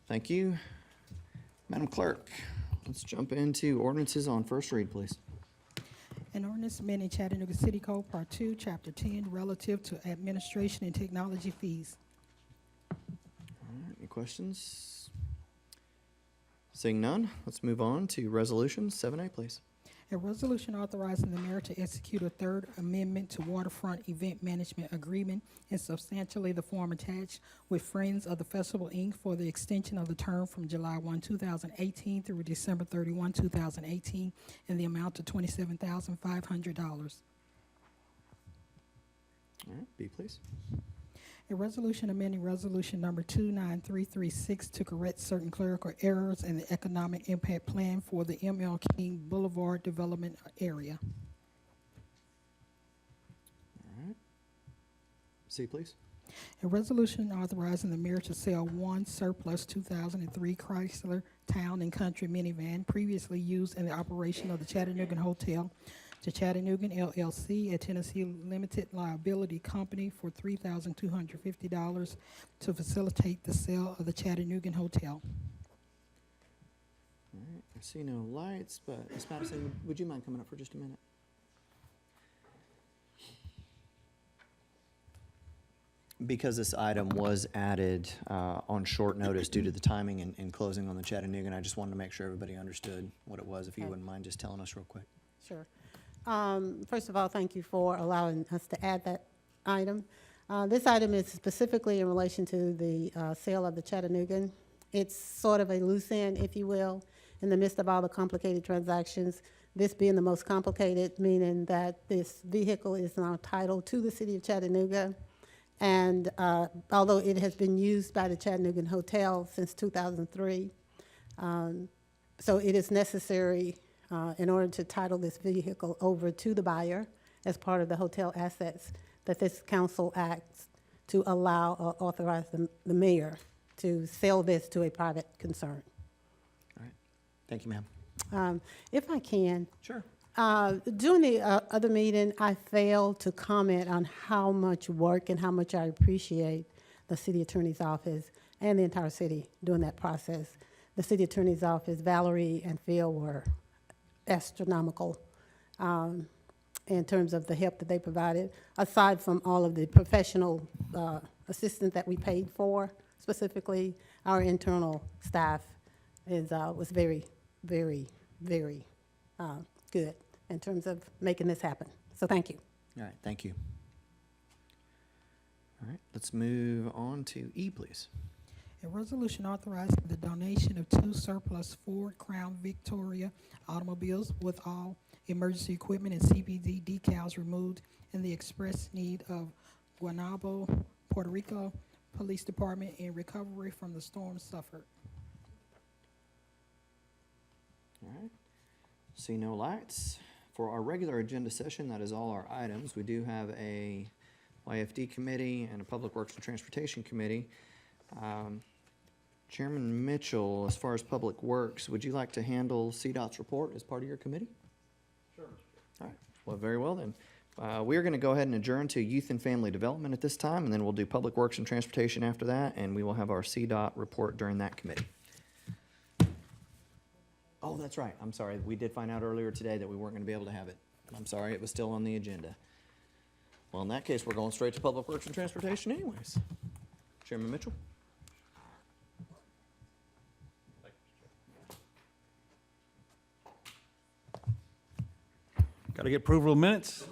Thank you. Madam Clerk, let's jump into ordinances on first read, please. An ordinance amending Chattanooga City Code Part 2, Chapter 10, relative to administration and technology fees. All right, any questions? Seeing none, let's move on to resolution 7A, please. A resolution authorizing the mayor to execute a third amendment to waterfront event management agreement in substantially the form attached with Friends of the Festival, Inc. for the extension of the term from July 1, 2018 through December 31, 2018 in the amount of $27,500. All right, B, please. A resolution amending resolution number 29336 to correct certain clerical errors in the economic impact plan for the M.L. King Boulevard development area. All right. C, please. A resolution authorizing the mayor to sell one surplus 2003 Chrysler Town and Country minivan previously used in the operation of the Chattanooga Hotel to Chattanooga LLC, a Tennessee limited liability company, for $3,250 to facilitate the sale of the Chattanooga Hotel. All right, I see no lights, but Ms. Madison, would you mind coming up for just a minute? Because this item was added on short notice due to the timing and closing on the Chattanooga, and I just wanted to make sure everybody understood what it was, if you Okay. wouldn't mind just telling us real quick. Sure. First of all, thank you for allowing us to add that item. This item is specifically in relation to the sale of the Chattanooga. It's sort of a loose end, if you will, in the midst of all the complicated transactions. This being the most complicated, meaning that this vehicle is now titled to the city of Chattanooga. And although it has been used by the Chattanooga Hotel since 2003, so it is necessary in order to title this vehicle over to the buyer as part of the hotel assets, that this council acts to allow or authorize the mayor to sell this to a private concern. All right, thank you, ma'am. If I can, Sure. during the other meeting, I failed to comment on how much work and how much I appreciate the city attorney's office and the entire city during that process. The city attorney's office, Valerie and Phil, were astronomical in terms of the help that they provided, aside from all of the professional assistance that we paid for. Specifically, our internal staff was very, very, very good in terms of making this happen. So thank you. All right, thank you. All right, let's move on to E, please. A resolution authorizing the donation of 2 surplus Ford Crown Victoria automobiles with all emergency equipment and CBD decals removed in the express need of Guaynabo, Puerto Rico Police Department in recovery from the storm suffered. All right, see no lights. For our regular agenda session, that is all our items. We do have a YFD committee and a Public Works and Transportation committee. Chairman Mitchell, as far as Public Works, would you like to handle CDOT's report as part of your committee? Sure. All right, well, very well then. We are going to go ahead and adjourn to Youth and Family Development at this time, and then we'll do Public Works and Transportation after that, and we will have our CDOT report during that committee. Oh, that's right. I'm sorry. We did find out earlier today that we weren't going to be able to have it. I'm sorry. It was still on the agenda. Well, in that case, we're going straight to Public Works and Transportation anyways. Chairman Mitchell? Got to get approval of minutes?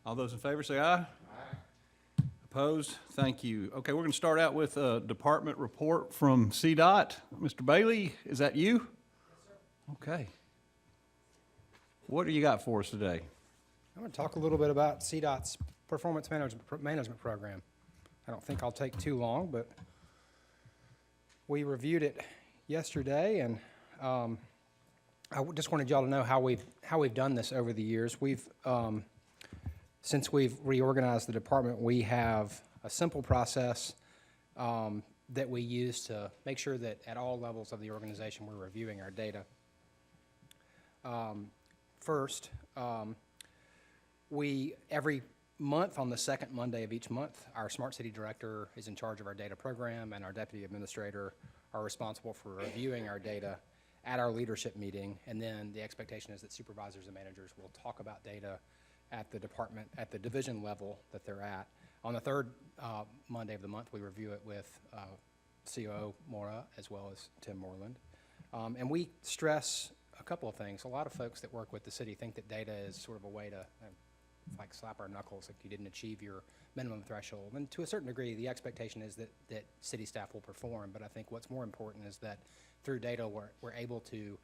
All those in favor say aye. Aye. Opposed? Thank you. Okay, we're going to start out with a department report from CDOT. Mr. Bailey, is that you? Yes, sir. Okay. What do you got for us today? I'm going to talk a little bit about CDOT's performance management program. I don't think I'll take too long, but we reviewed it yesterday, and I just wanted y'all to know how we've done this over the years. Since we've reorganized the department, we have a simple process that we use to make sure that at all levels of the organization we're reviewing our data. First, every month, on the second Monday of each month, our Smart City Director is in charge of our data program, and our Deputy Administrator are responsible for reviewing our data at our leadership meeting. And then the expectation is that supervisors and managers will talk about data at the department, at the division level that they're at. On the third Monday of the month, we review it with COO Mora as well as Tim Moreland. And we stress a couple of things. A lot of folks that work with the city think that data is sort of a way to like slap our knuckles, like you didn't achieve your minimum threshold. And to a certain degree, the expectation is that city staff will perform. But I think what's more important is that through data, we're able to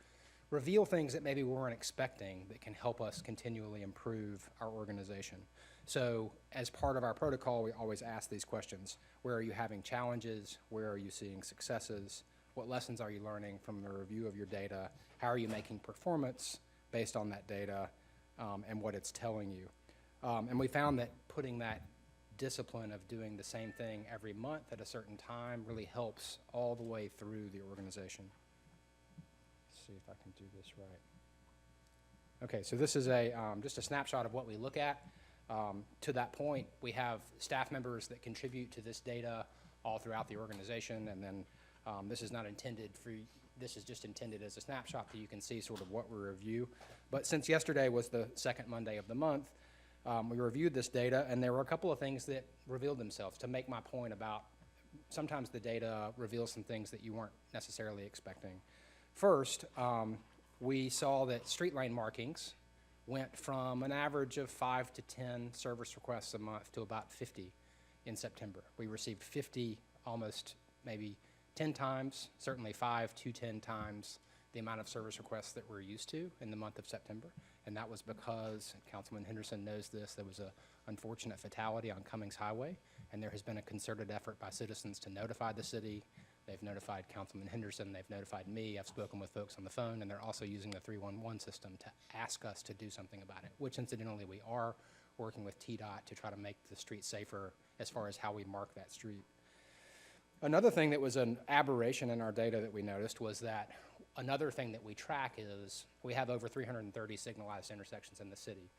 reveal things that maybe we weren't expecting that can help us continually improve our organization. So as part of our protocol, we always ask these questions. Where are you having challenges? Where are you seeing successes? What lessons are you learning from the review of your data? How are you making performance based on that data and what it's telling you? And we found that putting that discipline of doing the same thing every month at a certain time really helps all the way through the organization. Let's see if I can do this right. Okay, so this is just a snapshot of what we look at. To that point, we have staff members that contribute to this data all throughout the organization, and then this is not intended for, this is just intended as a snapshot that you can see sort of what we review. But since yesterday was the second Monday of the month, we reviewed this data, and there were a couple of things that revealed themselves to make my point about sometimes the data reveals some things that you weren't necessarily expecting. First, we saw that street lane markings went from an average of 5 to 10 service requests a month to about 50 in September. We received 50 almost maybe 10 times, certainly 5 to 10 times the amount of service requests that we're used to in the month of September. And that was because, Councilman Henderson knows this, there was an unfortunate fatality on Cummings Highway, and there has been a concerted effort by citizens to notify the city. They've notified Councilman Henderson, they've notified me, I've spoken with folks on the phone, and they're also using the 311 system to ask us to do something about it, which incidentally we are working with TDOT to try to make the street safer as far as how we mark that street. Another thing that was an aberration in our data that we noticed was that another thing that we track is we have over 330 signalized intersections in the city,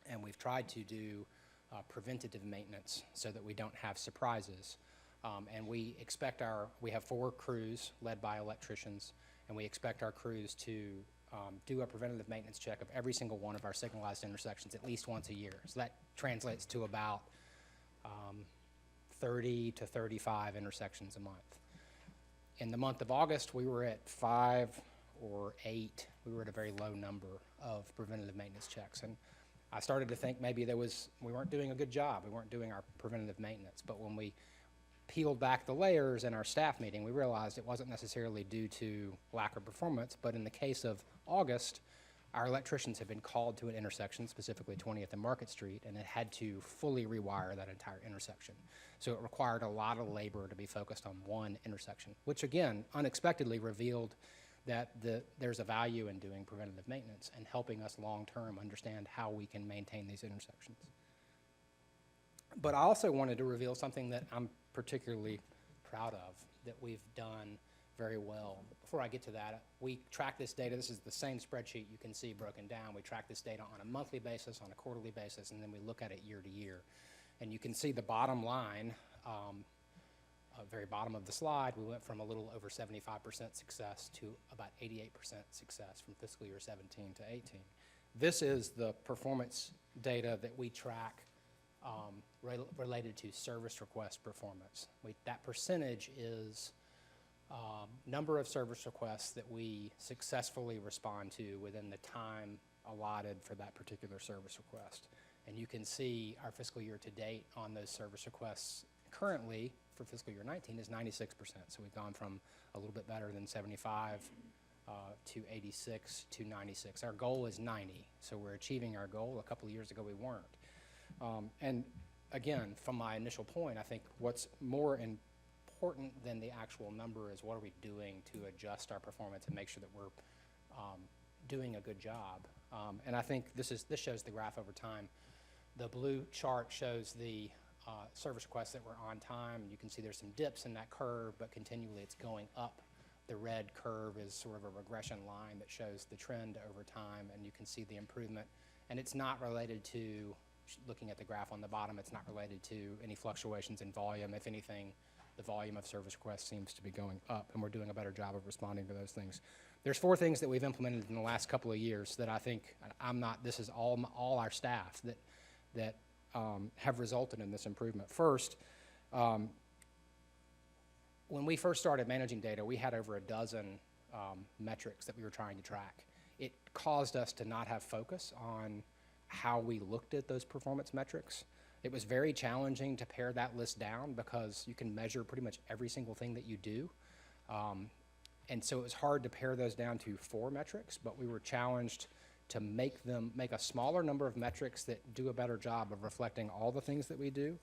and we've tried to do preventative maintenance so that we don't have surprises. And we have 4 crews led by electricians, and we expect our crews to do a preventative maintenance check of every single one of our signalized intersections at least once a year. So that translates to about 30 to 35 intersections a month. In the month of August, we were at 5 or 8. We were at a very low number of preventative maintenance checks. And I started to think maybe we weren't doing a good job. We weren't doing our preventative maintenance. But when we peeled back the layers in our staff meeting, we realized it wasn't necessarily due to lack of performance, but in the case of August, our electricians had been called to an intersection, specifically 20th and Market Street, and it had to fully rewire that entire intersection. So it required a lot of labor to be focused on one intersection, which again, unexpectedly revealed that there's a value in doing preventative maintenance and helping us long-term understand how we can maintain these intersections. But I also wanted to reveal something that I'm particularly proud of, that we've done very well. Before I get to that, we track this data. This is the same spreadsheet you can see broken down. We track this data on a monthly basis, on a quarterly basis, and then we look at it year to year. And you can see the bottom line, very bottom of the slide, we went from a little over 75% success to about 88% success from fiscal year 17 to 18. This is the performance data that we track related to service request performance. That percentage is number of service requests that we successfully respond to within the time allotted for that particular service request. And you can see our fiscal year to date on those service requests currently for fiscal year 19 is 96%. So we've gone from a little bit better than 75 to 86 to 96. Our goal is 90, so we're achieving our goal. A couple of years ago we weren't. And again, from my initial point, I think what's more important than the actual number is what are we doing to adjust our performance and make sure that we're doing a good job. And I think this shows the graph over time. The blue chart shows the service requests that were on time. You can see there's some dips in that curve, but continually it's going up. The red curve is sort of a regression line that shows the trend over time, and you can see the improvement. And it's not related to looking at the graph on the bottom, it's not related to any fluctuations in volume. If anything, the volume of service requests seems to be going up, and we're doing a better job of responding to those things. There's 4 things that we've implemented in the last couple of years that I think, this is all our staff that have resulted in this improvement. First, when we first started managing data, we had over a dozen metrics that we were trying to track. It caused us to not have focus on how we looked at those performance metrics. It was very challenging to pare that list down because you can measure pretty much every single thing that you do. And so it was hard to pare those down to 4 metrics, but we were challenged to make a smaller number of metrics that do a better job of reflecting all the things that we do.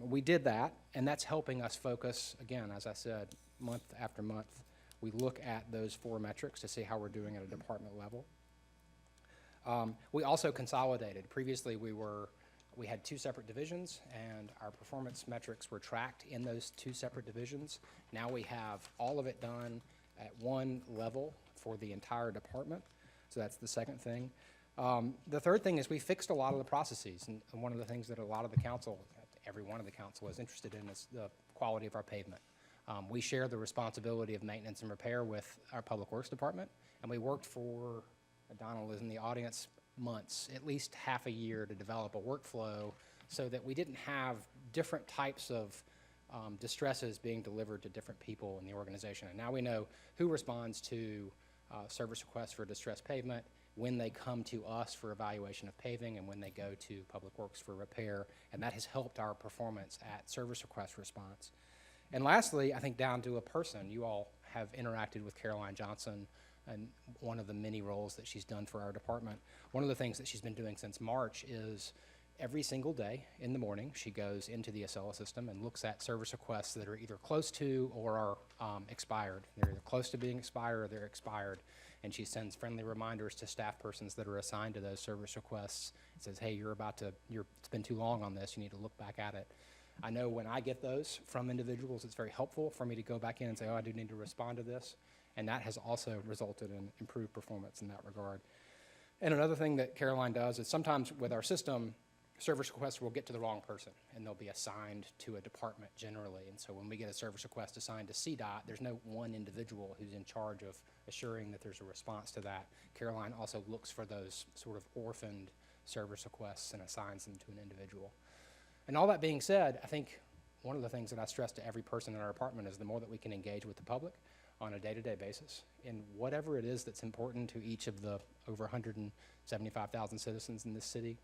We did that, and that's helping us focus, again, as I said, month after month. We look at those 4 metrics to see how we're doing at a department level. We also consolidated. Previously, we had 2 separate divisions, and our performance metrics were tracked in those 2 separate divisions. Now we have all of it done at one level for the entire department. So that's the second thing. The third thing is we fixed a lot of the processes, and one of the things that a lot of the council, every one of the council is interested in is the quality of our pavement. We share the responsibility of maintenance and repair with our Public Works Department, and we worked for, Donald is in the audience, months, at least half a year, to develop a workflow so that we didn't have different types of distresses being delivered to different people in the organization. And now we know who responds to service requests for distressed pavement, when they come to us for evaluation of paving, and when they go to Public Works for repair, and that has helped our performance at service request response. And lastly, I think down to a person, you all have interacted with Caroline Johnson and one of the many roles that she's done for our department. One of the things that she's been doing since March is every single day in the morning, she goes into the Acela system and looks at service requests that are either close to or are expired. They're either close to being expired or they're expired. And she sends friendly reminders to staff persons that are assigned to those service requests. It says, hey, it's been too long on this, you need to look back at it. I know when I get those from individuals, it's very helpful for me to go back in and say, oh, I do need to respond to this. And that has also resulted in improved performance in that regard. And another thing that Caroline does is sometimes with our system, service requests will get to the wrong person, and they'll be assigned to a department generally. And so when we get a service request assigned to CDOT, there's no one individual who's in charge of assuring that there's a response to that. Caroline also looks for those sort of orphaned service requests and assigns them to an individual. And all that being said, I think one of the things that I stress to every person in our department is the more that we can engage with the public on a day-to-day basis in whatever it is that's important to each of the over 175,000 citizens in this city,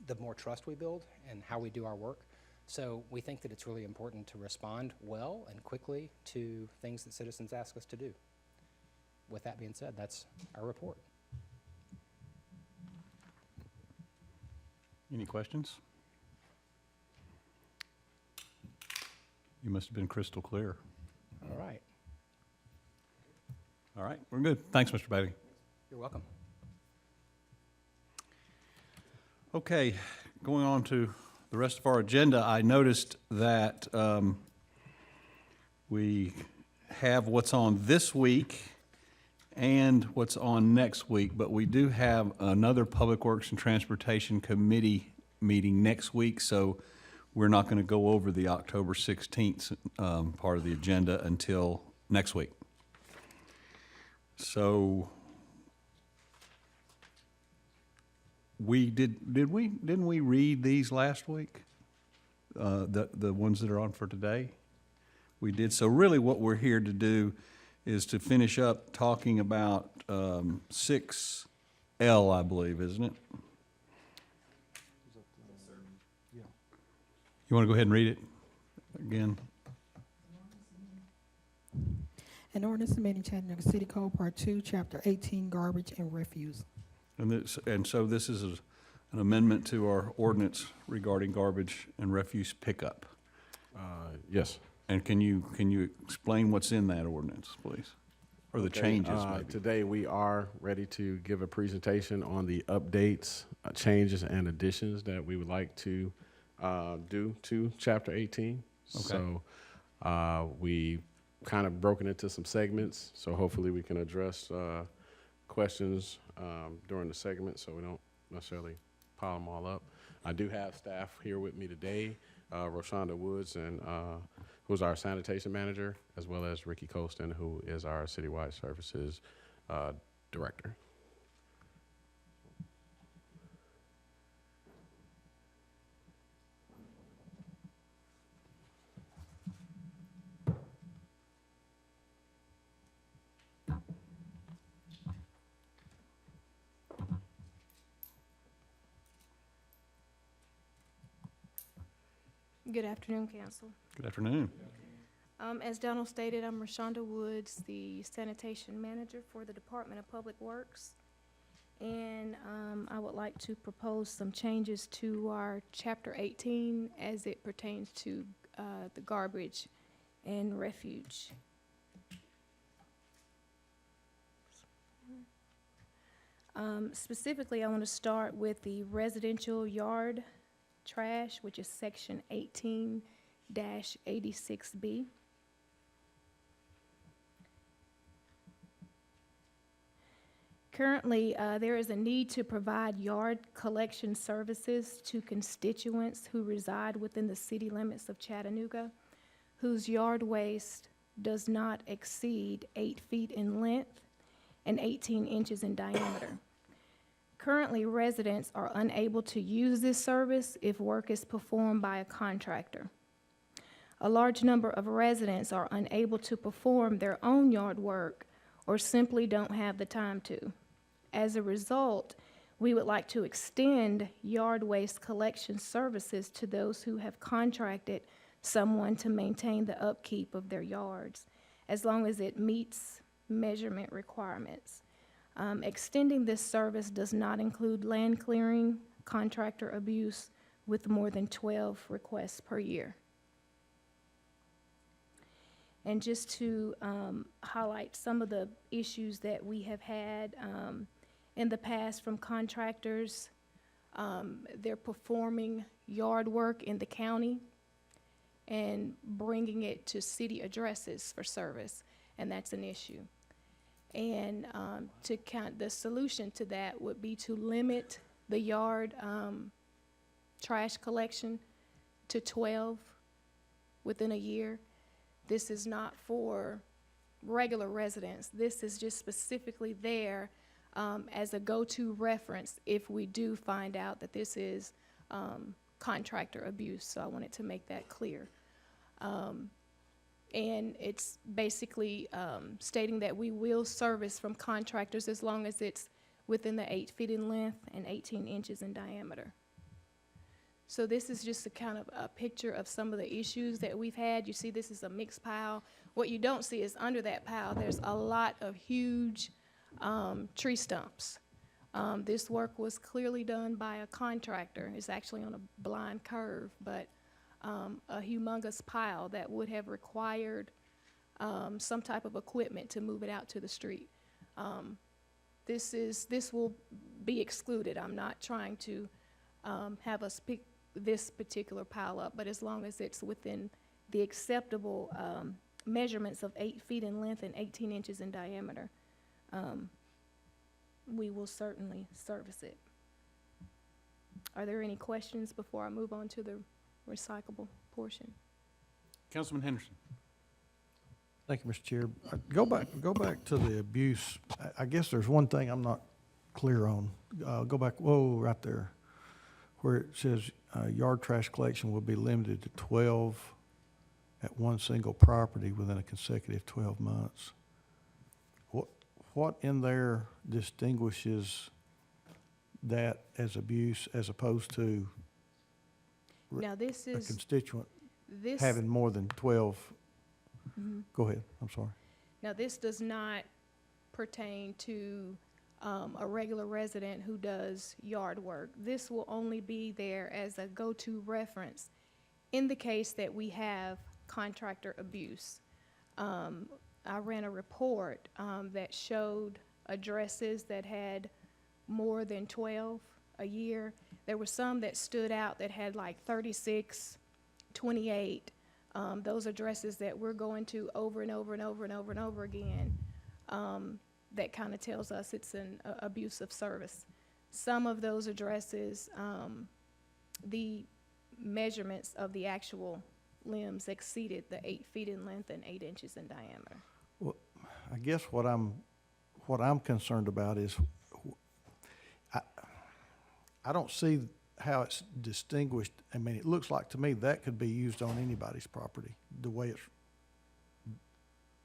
the more trust we build and how we do our work. So we think that it's really important to respond well and quickly to things that citizens ask us to do. With that being said, that's our report. Any questions? You must have been crystal clear. All right. All right, we're good. Thanks, Mr. Bailey. You're welcome. Okay, going on to the rest of our agenda, I noticed that we have what's on this week and what's on next week, but we do have another Public Works and Transportation Committee meeting next week, so we're not going to go over the October 16th part of the agenda until next week. So didn't we read these last week? The ones that are on for today? We did. So really what we're here to do is to finish up talking about 6L, I believe, isn't it? You want to go ahead and read it again? An ordinance amending Chattanooga City Code Part 2, Chapter 18, Garbage and Refuse. And so this is an amendment to our ordinance regarding garbage and refuse pickup. Yes. And can you explain what's in that ordinance, please? Or the Okay, changes, maybe? Today, we are ready to give a presentation on the updates, changes, and additions that we would like to do to Chapter 18. Okay. So we kind of broken into some segments, so hopefully we can address questions during the segment so we don't necessarily pile them all up. I do have staff here with me today, Roshonda Woods, and who's our sanitation manager, as well as Ricky Colston, who is our citywide services director. Good afternoon, Council. Good afternoon. As Donald stated, I'm Rashonda Woods, the sanitation manager for the Department of Public Works. And I would like to propose some changes to our Chapter 18 as it pertains to the garbage and refuge. Specifically, I want to start with the residential yard trash, which is Section 18-86B. Currently, there is a need to provide yard collection services to constituents who reside within the city limits of Chattanooga, whose yard waste does not exceed 8 feet in length and 18 inches in diameter. Currently, residents are unable to use this service if work is performed by a contractor. A large number of residents are unable to perform their own yard work or simply don't have the time to. As a result, we would like to extend yard waste collection services to those who have contracted someone to maintain the upkeep of their yards, as long as it meets measurement requirements. Extending this service does not include land clearing, contractor abuse, with more than 12 requests per year. And just to highlight some of the issues that we have had in the past from contractors, they're performing yard work in the county and bringing it to city addresses for service, and that's an issue. And the solution to that would be to limit the yard trash collection to 12 within a year. This is not for regular residents. This is just specifically there as a go-to reference if we do find out that this is contractor abuse. So I wanted to make that clear. And it's basically stating that we will service from contractors as long as it's within the 8 feet in length and 18 inches in diameter. So this is just a kind of a picture of some of the issues that we've had. You see this is a mixed pile. What you don't see is under that pile, there's a lot of huge tree stumps. This work was clearly done by a contractor. It's actually on a blind curve, but a humongous pile that would have required some type of equipment to move it out to the street. This will be excluded. I'm not trying to have us pick this particular pile up, but as long as it's within the acceptable measurements of 8 feet in length and 18 inches in diameter, we will certainly service it. Are there any questions before I move on to the recyclable portion? Councilman Henderson. Thank you, Mr. Chair. Go back to the abuse. I guess there's one thing I'm not clear on. Go back, whoa, right there, where it says yard trash collection will be limited to 12 at one single property within a consecutive 12 months. What in there distinguishes that as abuse as opposed to Now this a is, constituent this, having more than 12? Go ahead, I'm sorry. now this does not pertain to a regular resident who does yard work. This will only be there as a go-to reference in the case that we have contractor abuse. I ran a report that showed addresses that had more than 12 a year. There were some that stood out that had like 36, 28. Those addresses that we're going to over and over and over and over and over again, that kind of tells us it's an abuse of service. Some of those addresses the measurements of the actual limbs exceeded the 8 feet in length and 8 inches in diameter. I guess what I'm concerned about is, I don't see how it's distinguished. I mean, it looks like to me that could be used on anybody's property, the way it's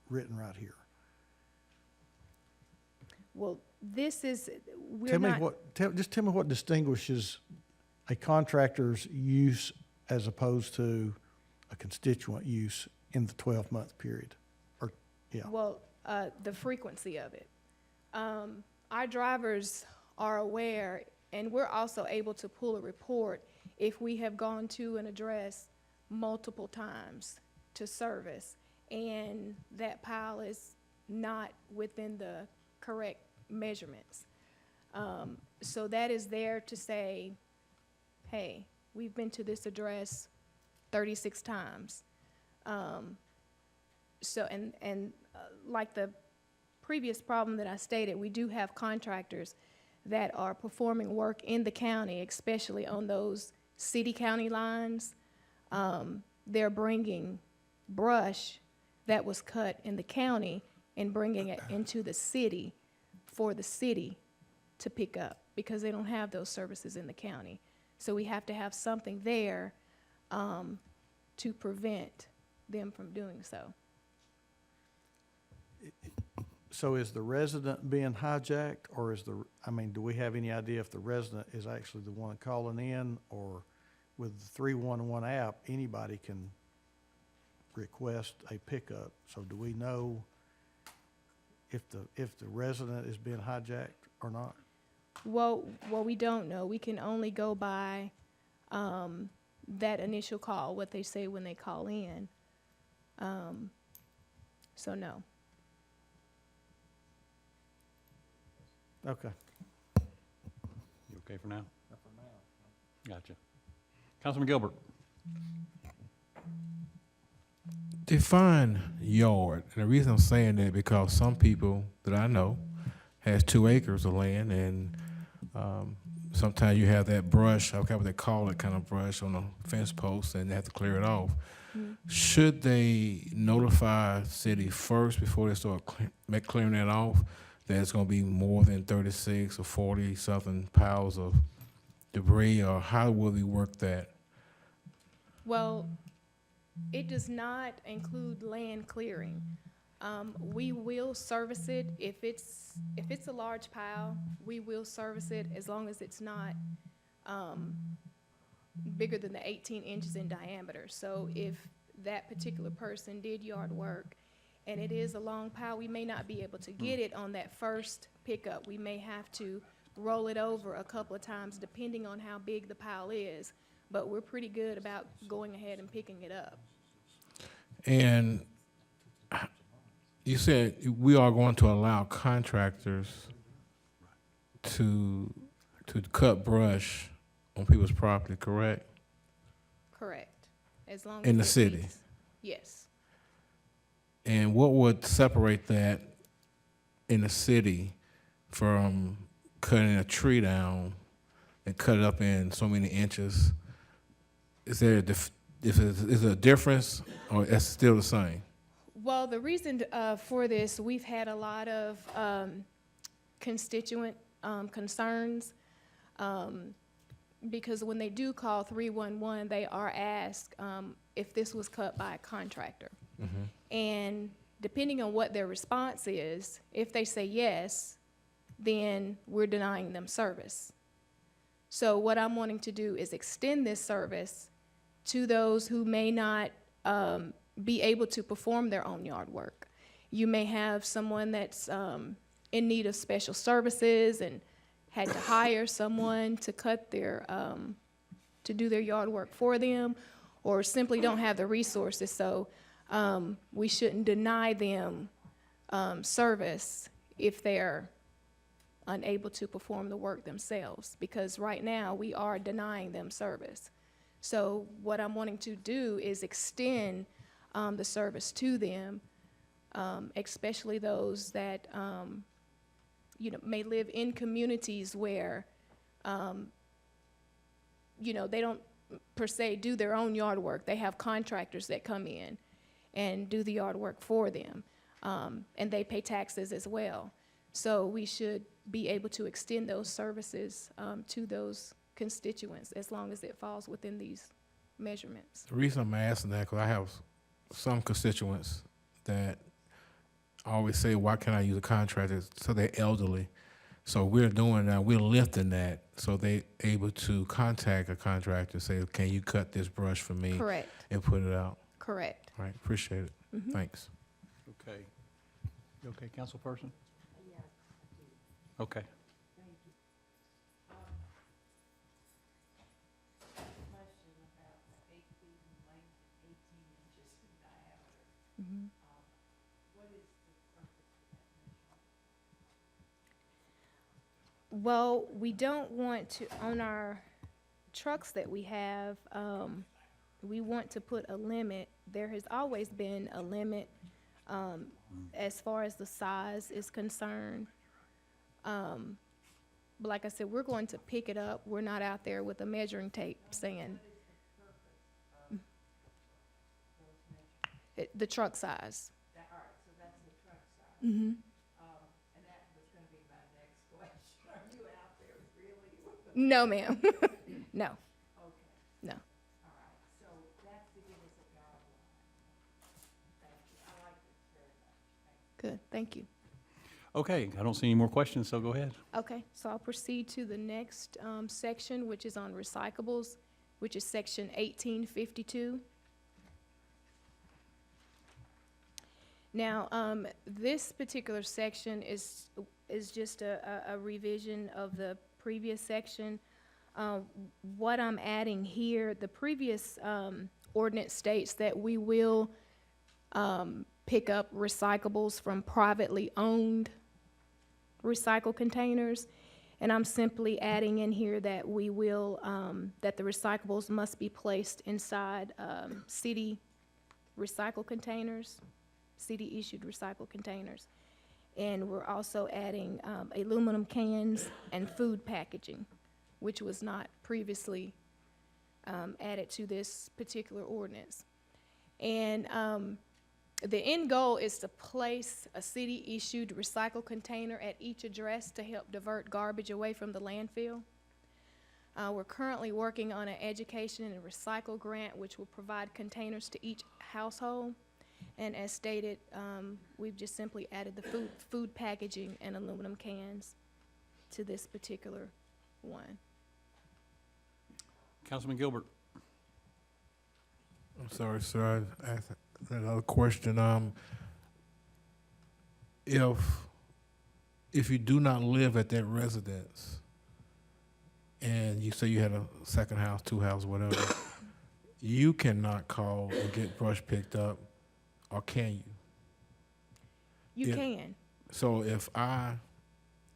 written right here. Well, this is, we're Tell me not, what, just tell me what distinguishes a contractor's use as opposed to a constituent use in the 12-month period, or, yeah. well, the frequency of it. Our drivers are aware, and we're also able to pull a report if we have gone to an address multiple times to service, and that pile is not within the correct measurements. So that is there to say, hey, we've been to this address 36 times. So, like the previous problem that I stated, we do have contractors that are performing work in the county, especially on those city-county lines. They're bringing brush that was cut in the county and bringing it into the city for the city to pick up, because they don't have those services in the county. So we have to have something there to prevent them from doing so. So is the resident being hijacked, or is I mean, do we have any idea if the resident is actually the one calling in, or with the 311 app, anybody can request a pickup? So do we know if the resident is being hijacked or not? Well, we don't know. We can only go by that initial call, what they say when they call in. So no. Okay. You okay for now? Gotcha. Councilman Gilbert? Define yard. And the reason I'm saying that because some people that I know has 2 acres of land, and sometimes you have that brush, I forgot what they call it, kind of brush on a fence post, and they have to clear it off. Should they notify city first before they start clearing that off, that it's going to be more than 36 or 40 something piles of debris, or how will we work that? Well, it does not include land clearing. We will service it if it's a large pile. We will service it as long as it's not bigger than the 18 inches in diameter. So if that particular person did yard work and it is a long pile, we may not be able to get it on that first pickup. We may have to roll it over a couple of times depending on how big the pile is. But we're pretty good about going ahead and picking it up. And you said we are going to allow contractors to cut brush on people's property, correct? Correct. As long as In the it city? meets- Yes. And what would separate that in the city from cutting a tree down and cut it up in so many inches? Is there is there a difference, or it's still the same? Well, the reason for this, we've had a lot of constituent concerns, because when they do call 311, they are asked if this was cut by a contractor. And depending on what their response is, if they say yes, then we're denying them service. So what I'm wanting to do is extend this service to those who may not be able to perform their own yard work. You may have someone that's in need of special services and had to hire someone to cut their, to do their yard work for them, or simply don't have the resources. So we shouldn't deny them service if they're unable to perform the work themselves, because right now we are denying them service. So what I'm wanting to do is extend the service to them, especially those that may live in communities where you know, they don't per se do their own yard work. They have contractors that come in and do the yard work for them. And they pay taxes as well. So we should be able to extend those services to those constituents as long as it falls within these measurements. The reason I'm asking that, because I have some constituents that always say, why can't I use a contractor? So they're elderly. So we're doing that, we're lifting that, so they're able to contact a contractor, say, can you cut this brush for me? Correct, And put it out. correct. All right, appreciate it. Thanks. Okay. You okay, councilperson? Okay. Well, we don't want to, on our trucks that we have, we want to put a limit. There has always been a limit as far as the size is concerned. But like I said, we're going to pick it up. We're not out there with a measuring tape saying. The truck size. All right, so that's the truck size. And that was gonna be my next question. Are you out there really? No, ma'am. No, Okay, no. all right, so that's to give us a guideline. Thank you, I like this very much. Good, thank you. Okay, I don't see any more questions, so go ahead. Okay, so I'll proceed to the next section, which is on recyclables, which is section 1852. Now, this particular section is just a revision of the previous section. What I'm adding here, the previous ordinance states that we will pick up recyclables from privately owned recycle containers. And I'm simply adding in here that we will, that the recyclables must be placed inside city recycle containers, city-issued recycle containers. And we're also adding aluminum cans and food packaging, which was not previously added to this particular ordinance. And the end goal is to place a city-issued recycle container at each address to help divert garbage away from the landfill. We're currently working on an education and recycle grant, which will provide containers to each household. And as stated, we've just simply added the food packaging and aluminum cans to this particular one. Councilman Gilbert? I'm sorry, sir, I asked another question. If you do not live at that residence, and you say you had a second house, two houses, whatever, you cannot call and get brush picked up, or can you? You Yeah. can. So if I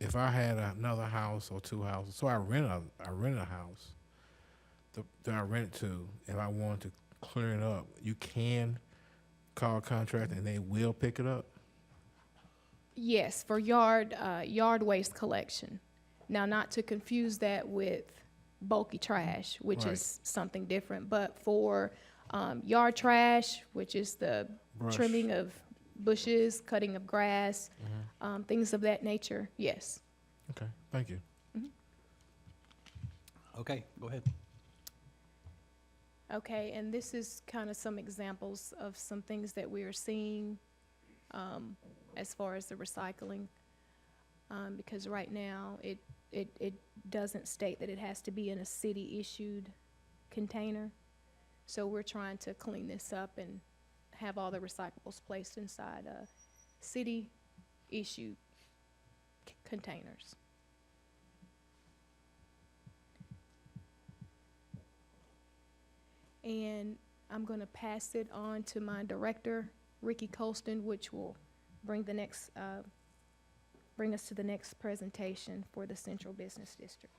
had another house or two houses, so I rent a house that I rent to, if I wanted to clear it up, you can call a contractor and they will pick it up? Yes, for yard waste collection. Now, not to confuse that with bulky trash, which Right. is something different, but for yard trash, which is the Brush. trimming of bushes, cutting of grass, things of that nature, yes. Okay, thank you. Okay, go ahead. Okay, and this is kind of some examples of some things that we are seeing as far as the recycling. Because right now, it doesn't state that it has to be in a city-issued container. So we're trying to clean this up and have all the recyclables placed inside city-issued containers. And I'm going to pass it on to my director, Ricky Colston, which will bring us to the next presentation for the Central Business District.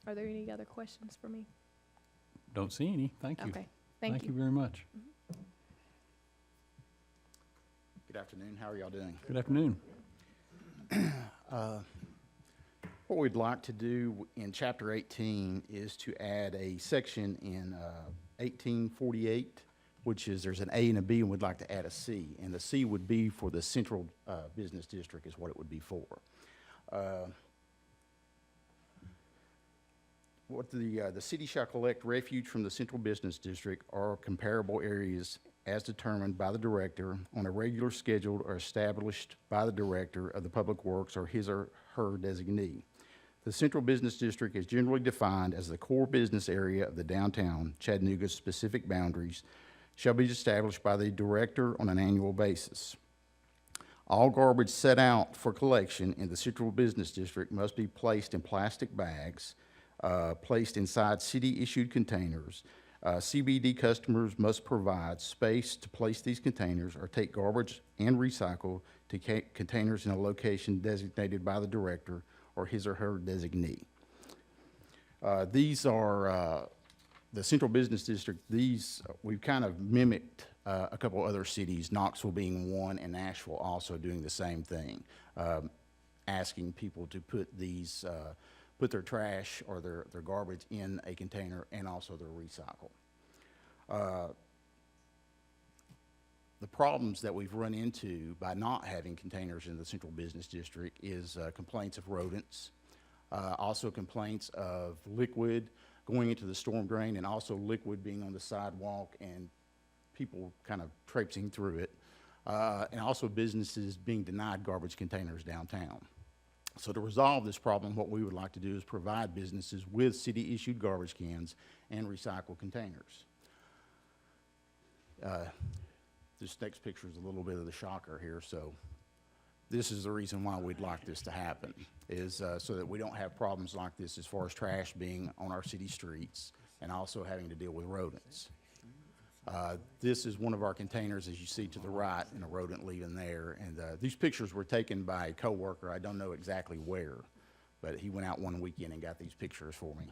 Are there any other questions for me? Don't see any, thank you. Okay, thank you. very much. Good afternoon. How are y'all doing? Good afternoon. What we'd like to do in Chapter 18 is to add a section in 1848, which is, there's an A and a B, and we'd like to add a C. And the C would be for the central business district is what it would be for. What the city shall collect refuge from the central business district or comparable areas as determined by the director on a regular schedule or established by the director of the public works or his or her designee. The central business district is generally defined as the core business area of the downtown Chattanooga's specific boundaries shall be established by the director on an annual basis. All garbage set out for collection in the central business district must be placed in plastic bags, placed inside city-issued containers. CBD customers must provide space to place these containers or take garbage and recycle to containers in a location designated by the director or his or her designee. These are the central business district. These, we've kind of mimicked a couple other cities, Knoxville being one, and Nashville also doing the same thing, asking people to put these, put their trash or their garbage in a container and also their recycle. The problems that we've run into by not having containers in the central business district is complaints of rodents, also complaints of liquid going into the storm drain, and also liquid being on the sidewalk and people kind of traipsing through it, and also businesses being denied garbage containers downtown. So to resolve this problem, what we would like to do is provide businesses with city-issued garbage cans and recycled containers. This next picture is a little bit of the shocker here. So this is the reason why we'd like this to happen, is so that we don't have problems like this as far as trash being on our city streets and also having to deal with rodents. This is one of our containers, as you see to the right, and a rodent leaving there. And these pictures were taken by a coworker. I don't know exactly where, but he went out one weekend and got these pictures for me.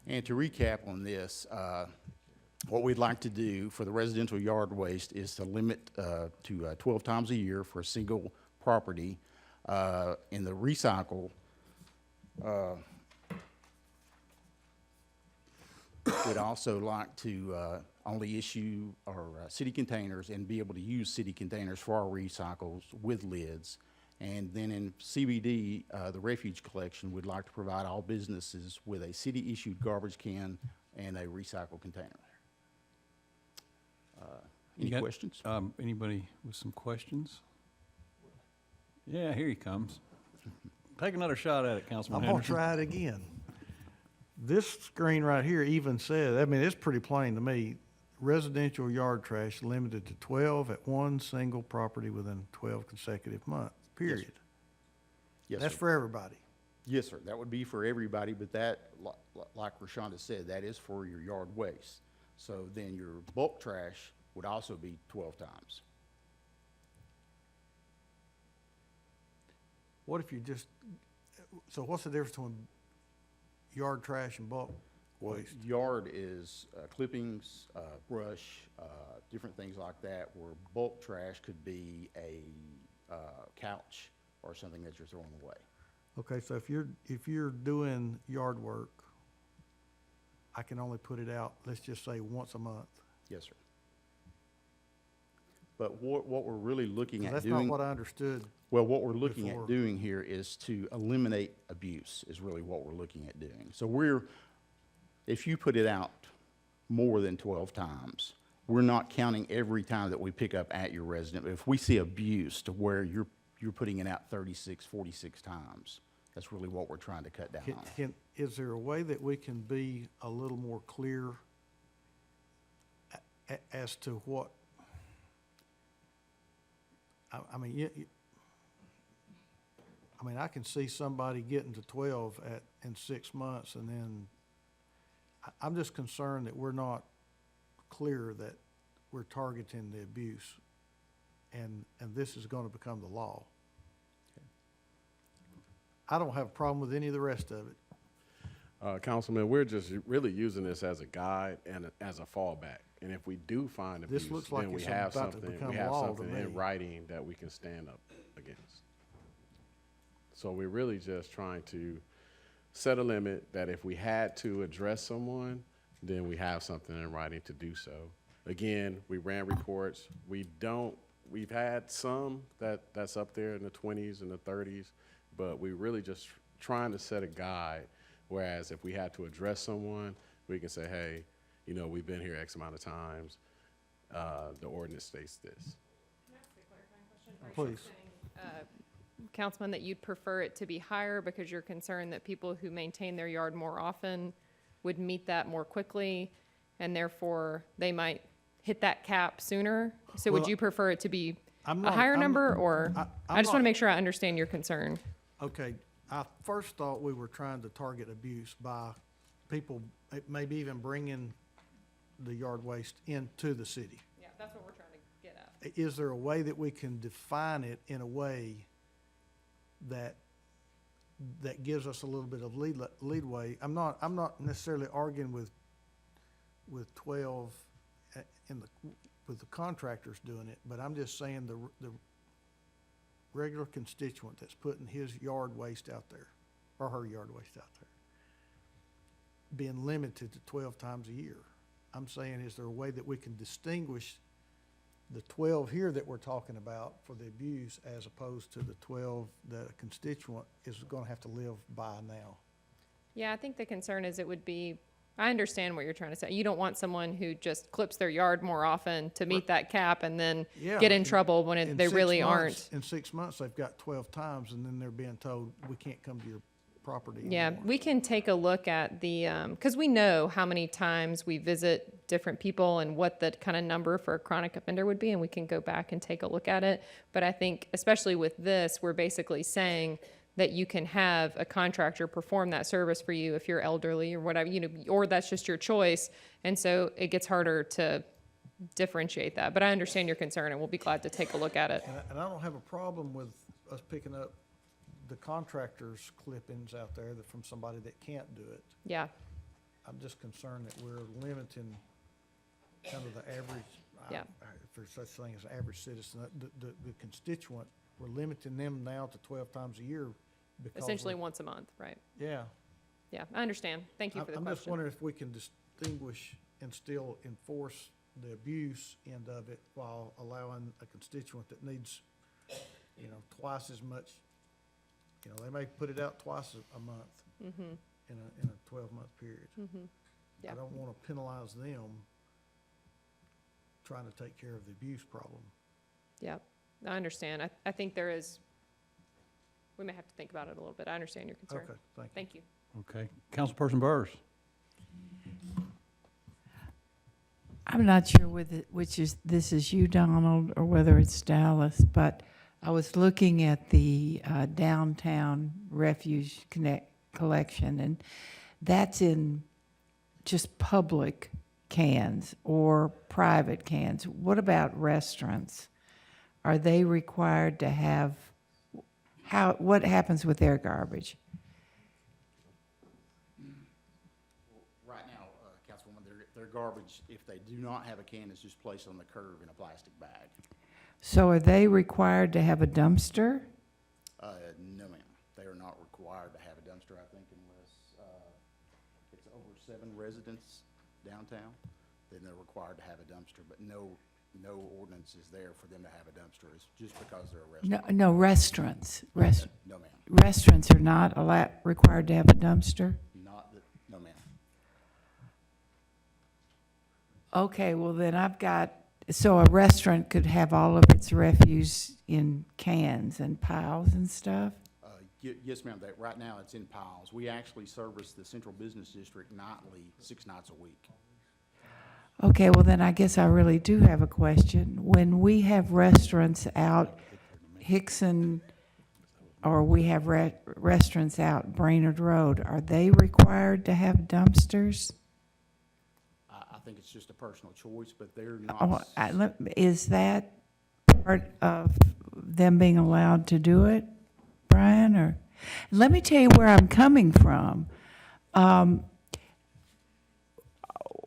And to recap on this, what we'd like to do for the residential yard waste is to limit to 12 times a year for a single property. In the recycle, we'd also like to only issue our city containers and be able to use city containers for our recycles with lids. And then in CBD, the refuge collection, we'd like to provide all businesses with a city-issued garbage can and a recycled container. Any questions? Anybody with some questions? Yeah, here he comes. Take another shot at it, Councilman I'm gonna Henderson. try it again. This screen right here even says, I mean, it's pretty plain to me, residential yard trash limited to 12 at one single property within 12 consecutive months, period. Yes, That's sir. for everybody. Yes, sir. That would be for everybody, but that, like Rashonda said, that is for your yard waste. So then your bulk trash would also be 12 times. What if you just, so what's the difference between yard trash and bulk waste? Yard is clippings, brush, different things like that, where bulk trash could be a couch or something that you're throwing away. Okay, so if you're doing yard work, I can only put it out, let's just say once a month. Yes, sir. But what we're really looking at That's doing. not what I understood. Well, what we're looking before. at doing here is to eliminate abuse, is really what we're looking at doing. So if you put it out more than 12 times, we're not counting every time that we pick up at your resident. But if we see abuse to where you're putting it out 36, 46 times, that's really what we're trying to cut down on. Is there a way that we can be a little more clear as to what, I mean, I can see somebody getting to 12 in 6 months, and then I'm just concerned that we're not clear that we're targeting the abuse, and this is gonna become the law. I don't have a problem with any of the rest of it. Councilman, we're just really using this as a guide and as a fallback. And if we do find abuse, This looks like then we it's have about to something, become we have law to something me. in writing that we can stand up against. So we're really just trying to set a limit that if we had to address someone, then we have something in writing to do so. Again, we ran reports. We've had some that's up there in the 20s and the 30s, but we really just trying to set a guide. Whereas if we had to address someone, we can say, hey, you know, we've been here X amount of times. The ordinance states this. Please. Councilman, that you'd prefer it to be higher because you're concerned that people who maintain their yard more often would meet that more quickly, and therefore they might hit that cap sooner? So would Well, you prefer it to be I'm a not- higher I'm- number, or? I just want not- to make sure I understand your concern. Okay, I first thought we were trying to target abuse by people, maybe even bringing the yard waste into the city. Yeah, that's what we're trying to get at. Is there a way that we can define it in a way that gives us a little bit of leadway? I'm not necessarily arguing with 12 with the contractors doing it, but I'm just saying the regular constituent that's putting his yard waste out there, or her yard waste out there, being limited to 12 times a year. I'm saying, is there a way that we can distinguish the 12 here that we're talking about for the abuse as opposed to the 12 that a constituent is gonna have to live by now? Yeah, I think the concern is it would be, I understand what you're trying to say. You don't want someone who just clips their yard more often to meet that cap and then Yeah, get in trouble when In they 6 really months- aren't. In 6 months, they've got 12 times, and then they're being told, we can't come to your property Yeah, anymore. we can take a look at the, because we know how many times we visit different people and what the kind of number for a chronic offender would be, and we can go back and take a look at it. But I think, especially with this, we're basically saying that you can have a contractor perform that service for you if you're elderly or whatever, you know, or that's just your choice. And so it gets harder to differentiate that. But I understand your concern, and we'll be glad to take a look at it. And I don't have a problem with us picking up the contractor's clippings out there from somebody that can't do it. Yeah, I'm just concerned that we're limiting kind of the average, Yeah. if there's such thing as average citizen, the constituent, we're limiting them now to 12 times a year because. essentially we're- once a month, right? Yeah. Yeah, I understand. Thank you for the I'm just question. wondering if we can distinguish and still enforce the abuse end of it while allowing a constituent that needs, you know, twice as much. You know, they may put it out twice a month in a 12-month period. Yeah. I don't want to penalize them trying to take care of the abuse problem. Yeah, I understand. I think there is, we may have to think about it a little bit. I understand your concern. Okay, thank you. Thank you. Okay. Councilperson Burrs. I'm not sure this is you, Donald, or whether it's Dallas, but I was looking at the downtown refuse collection, and that's in just public cans or private cans. What about restaurants? Are they required to have, what happens with their garbage? Right now, Councilwoman, their garbage, if they do not have a can, is just placed on the curb in a plastic bag. So are they required to have a dumpster? No, ma'am. They are not required to have a dumpster, I think, unless it's over 7 residents downtown, then they're required to have a dumpster, but no ordinance is there for them to have a dumpster. It's just because they're a restaurant. No, restaurants. No, ma'am. Restaurants are not required to have a dumpster? No, ma'am. Okay, well then so a restaurant could have all of its refuse in cans and piles and stuff? Yes, ma'am. Right now, it's in piles. We actually service the Central Business District nightly, 6 nights a week. Okay, well then I guess I really do have a question. When we have restaurants out Hickson, or we have restaurants out Brainerd Road, are they required to have dumpsters? I think it's just a personal choice, but they're Oh, not. is that part of them being allowed to do it, Brian? Or let me tell you where I'm coming from.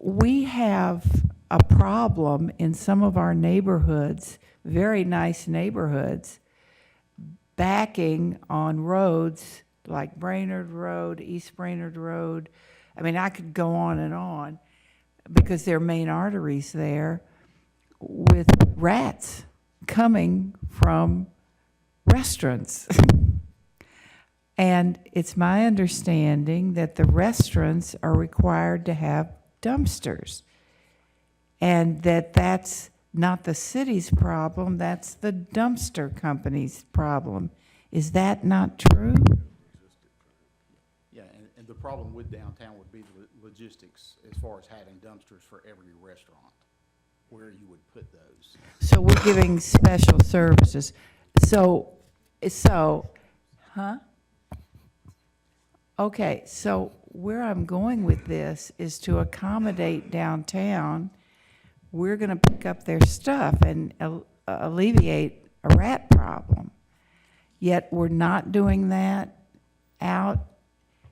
We have a problem in some of our neighborhoods, very nice neighborhoods, backing on roads like Brainerd Road, East Brainerd Road. I mean, I could go on because there are main arteries there with rats coming from restaurants. And it's my understanding that the restaurants are required to have dumpsters, and that that's not the city's problem, that's the dumpster company's problem. Is that not true? Yeah, and the problem with downtown would be the logistics as far as having dumpsters for every restaurant, where you would put those. So we're giving special services. So, huh? Okay, so where I'm going with this is to accommodate downtown. We're gonna pick up their stuff and alleviate a rat problem. Yet we're not doing that out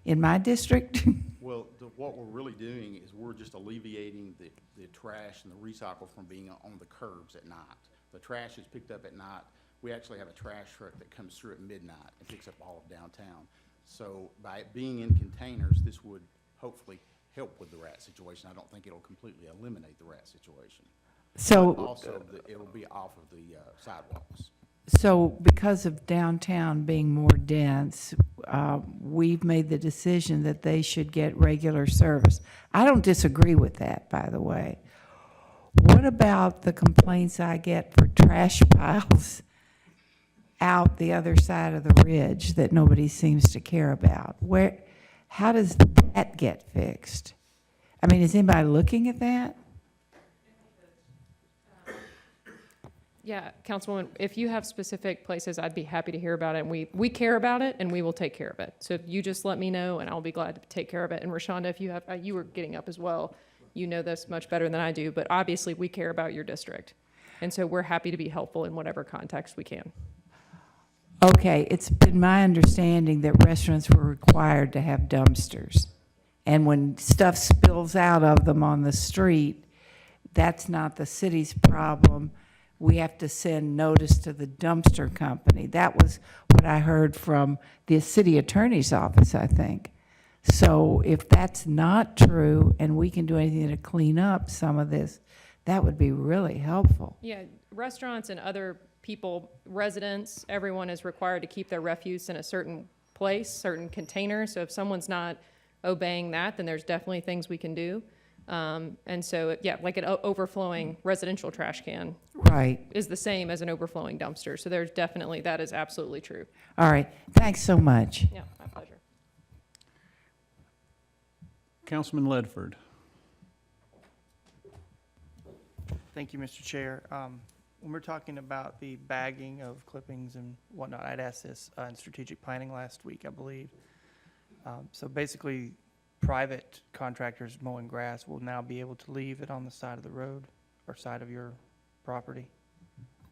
in my district. Well, what we're really doing is we're just alleviating the trash and the recycle from being on the curbs at night. The trash is picked up at night. We actually have a trash truck that comes through at midnight and picks up all of downtown. So by it being in containers, this would hopefully help with the rat situation. I don't think it'll completely eliminate the rat situation. So. But also, it'll be off of the sidewalks. So because of downtown being more dense, we've made the decision that they should get regular service. I don't disagree with that, by the way. What about the complaints I get for trash piles out the other side of the ridge that nobody seems to care about? How does that get fixed? I mean, is anybody looking at that? Yeah, Councilwoman, if you have specific places, I'd be happy to hear about it. And we care about it, and we will take care of it. So if you just let me know, and I'll be glad to take care of it. And Rashonda, if you have, you were getting up as well. You know this much better than I do, but obviously we care about your district. And so we're happy to be helpful in whatever context we can. Okay, it's been my understanding that restaurants were required to have dumpsters. And when stuff spills out of them on the street, that's not the city's problem. We have to send notice to the dumpster company. That was what I heard from the city attorney's office, I think. So if that's not true and we can do anything to clean up some of this, that would be really helpful. Yeah, restaurants and other people, residents, everyone is required to keep their refuse in a certain place, certain container. So if someone's not obeying that, then there's definitely things we can do. And so, yeah, like an overflowing residential trash can Right. is the same as an overflowing dumpster. So there's definitely, that is absolutely true. All right. Thanks so much. Yeah, my pleasure. Councilman Ledford. Thank you, Mr. Chair. When we're talking about the bagging of clippings and whatnot, I'd asked this in strategic planning last week, I believe. So basically, private contractors mowing grass will now be able to leave it on the side of the road or side of your property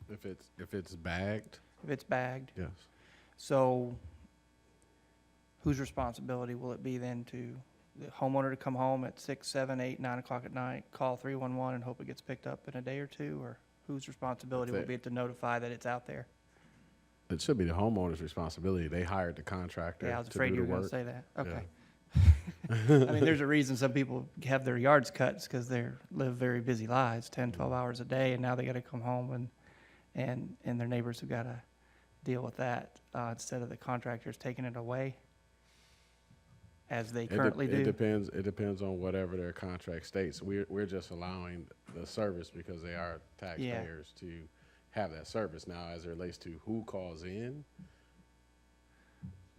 If it's bagged, if it's bagged. yes. So whose responsibility will it be then to the homeowner to come home at 6, 7, 8, 9 o'clock at night, call 311 and hope it gets picked up in a day or two? Or whose responsibility will it be to notify that it's out there? It should be the homeowner's responsibility. They hired the contractor Yeah, I was to afraid do you the were going work. to say that. Yeah. Okay. I mean, there's a reason some people have their yards cut, because they live very busy lives, 10, 12 hours a day, and now they got to come home and their neighbors have got to deal with that instead of the contractors taking it away as they currently do. It depends on whatever their contract states. We're just allowing the service because they are taxpayers to have that service. Now, as it relates to who calls in,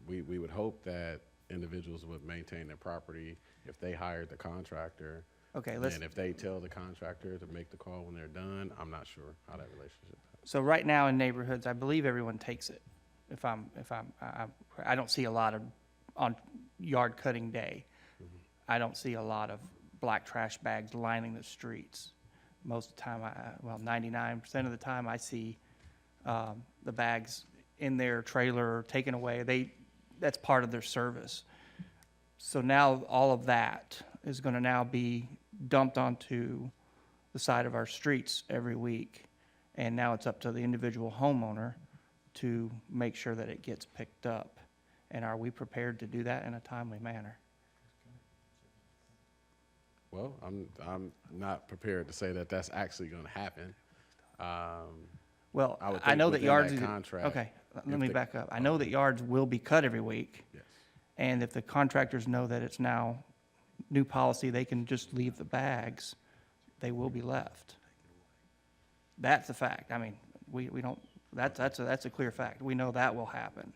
we would hope that individuals would maintain their property if they hired the contractor. Okay, And if they tell the contractor to make the call when they're done, I'm not sure how that relationship. So right now in neighborhoods, I believe everyone takes it. I don't see a lot of, on yard cutting day, I don't see a lot of black trash bags lining the streets. Most of the time, 99% of the time, I see the bags in their trailer taken away. That's part of their service. So now all of that is going to now be dumped onto the side of our streets every week. And now it's up to the individual homeowner to make sure that it gets picked up. And are we prepared to do that in a timely manner? Well, I'm not prepared to say that that's actually gonna happen. Well, I would I think know that within yards, that contract, okay, if let me the- back up. I know that yards will be cut every week. Yes. And if the contractors know that it's now new policy, they can just leave the bags, they will be left. That's a fact. I mean, we don't, that's a clear fact. We know that will happen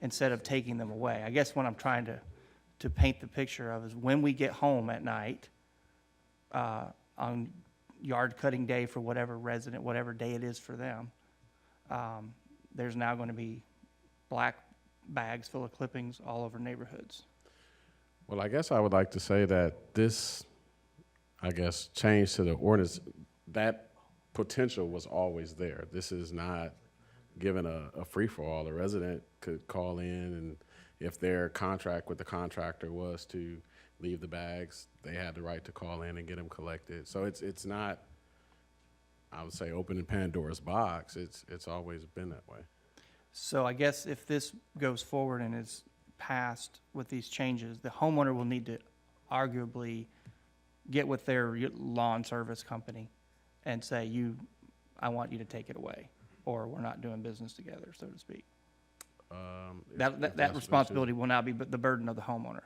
instead of taking them away. I guess what I'm trying to paint the picture of is when we get home at night, on yard cutting day for whatever resident, whatever day it is for them, there's now going to be black bags full of clippings all over neighborhoods. Well, I guess I would like to say that this, I guess, change to the ordinance, that potential was always there. This is not given a free-for-all. The resident could call in, and if their contract with the contractor was to leave the bags, they had the right to call in and get them collected. So it's not, I would say, opening Pandora's box. It's always been that way. So I guess if this goes forward and is passed with these changes, the homeowner will need to arguably get with their lawn service company and say, I want you to take it away, or we're not doing business together, so to speak. If That that's what you- responsibility will now be the burden of the homeowner.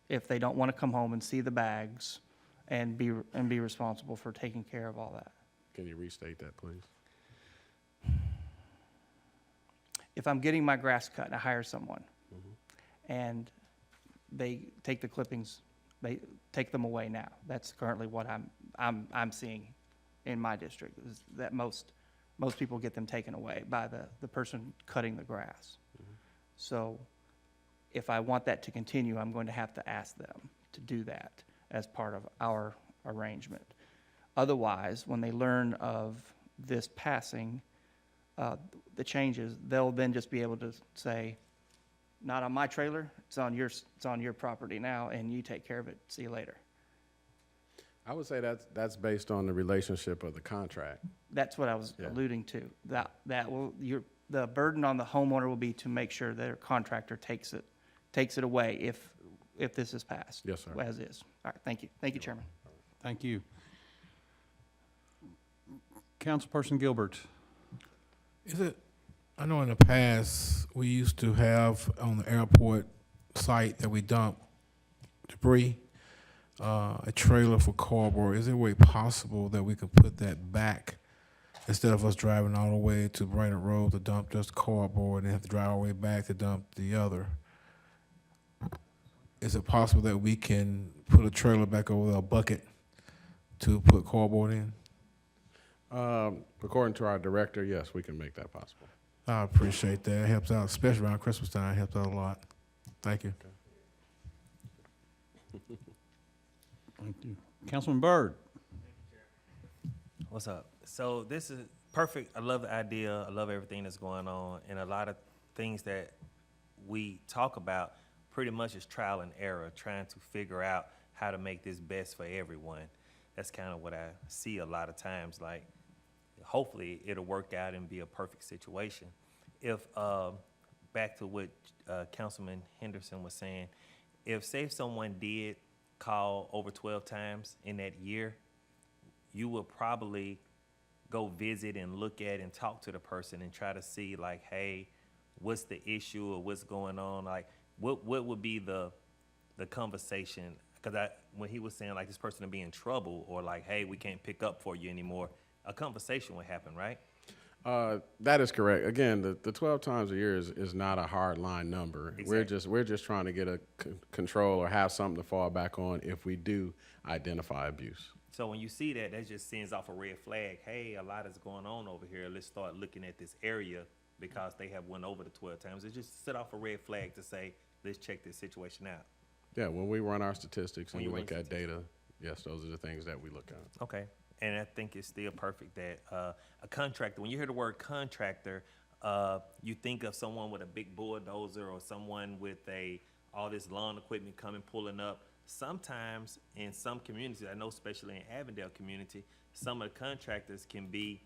If they don't want to come home and see the bags and be responsible for taking care of all that. Can you restate that, please? If I'm getting my grass cut and I hire someone, and they take the clippings, they take them away now. That's currently what I'm seeing in my district, is that most people get them taken away by the person cutting the grass. So if I want that to continue, I'm going to have to ask them to do that as part of our arrangement. Otherwise, when they learn of this passing, the changes, they'll then just be able to say, not on my trailer, it's on your property now, and you take care of it, see you later. I would say that's based on the relationship of the contract. That's what I was Yeah. alluding to. The burden on the homeowner will be to make sure their contractor takes it away if this is passed. Yes, sir. As is. All right, thank you. Thank you, Chairman. Thank you. Councilperson Gilbert. Is it, I know in the past, we used to have on the airport site that we dump debris, a trailer for cardboard. Is there a way possible that we could put that back instead of us driving all the way to Brainerd Road to dump just cardboard and have to drive all the way back to dump the other? Is it possible that we can put a trailer back over there, a bucket, to put cardboard in? According to our director, yes, we can make that possible. I appreciate that. It helps out, especially around Christmas time. It helps out a lot. Thank you. Thank you. Councilman Byrd. What's up? So this is perfect. I love the idea. I love everything that's going on. And a lot of things that we talk about pretty much is trial and error, trying to figure out how to make this best for everyone. That's kind of what I see a lot of times. Like, hopefully it'll work out and be a perfect situation. If, back to what Councilman Henderson was saying, if say someone did call over 12 times in that year, you will probably go visit and look at and talk to the person and try to see like, hey, what's the issue or what's going on? Like, what would be the conversation? Because when he was saying like this person will be in trouble or like, hey, we can't pick up for you anymore, a conversation would happen, right? That is correct. Again, the 12 times a year is not a hard line number. Exactly. We're just trying to get a control or have something to fall back on if we do identify abuse. So when you see that, that just sends off a red flag. Hey, a lot is going on over here. Let's start looking at this area because they have went over the 12 times. It just set off a red flag to say, let's check this situation out. Yeah, when we run our statistics and When we you look run at data, yes, those are the things that we look at. Okay. And I think it's still perfect that a contractor, when you hear the word contractor, you think of someone with a big bulldozer or someone with all this lawn equipment coming, pulling up. Sometimes in some communities, I know especially in Avondale community, some of the contractors can be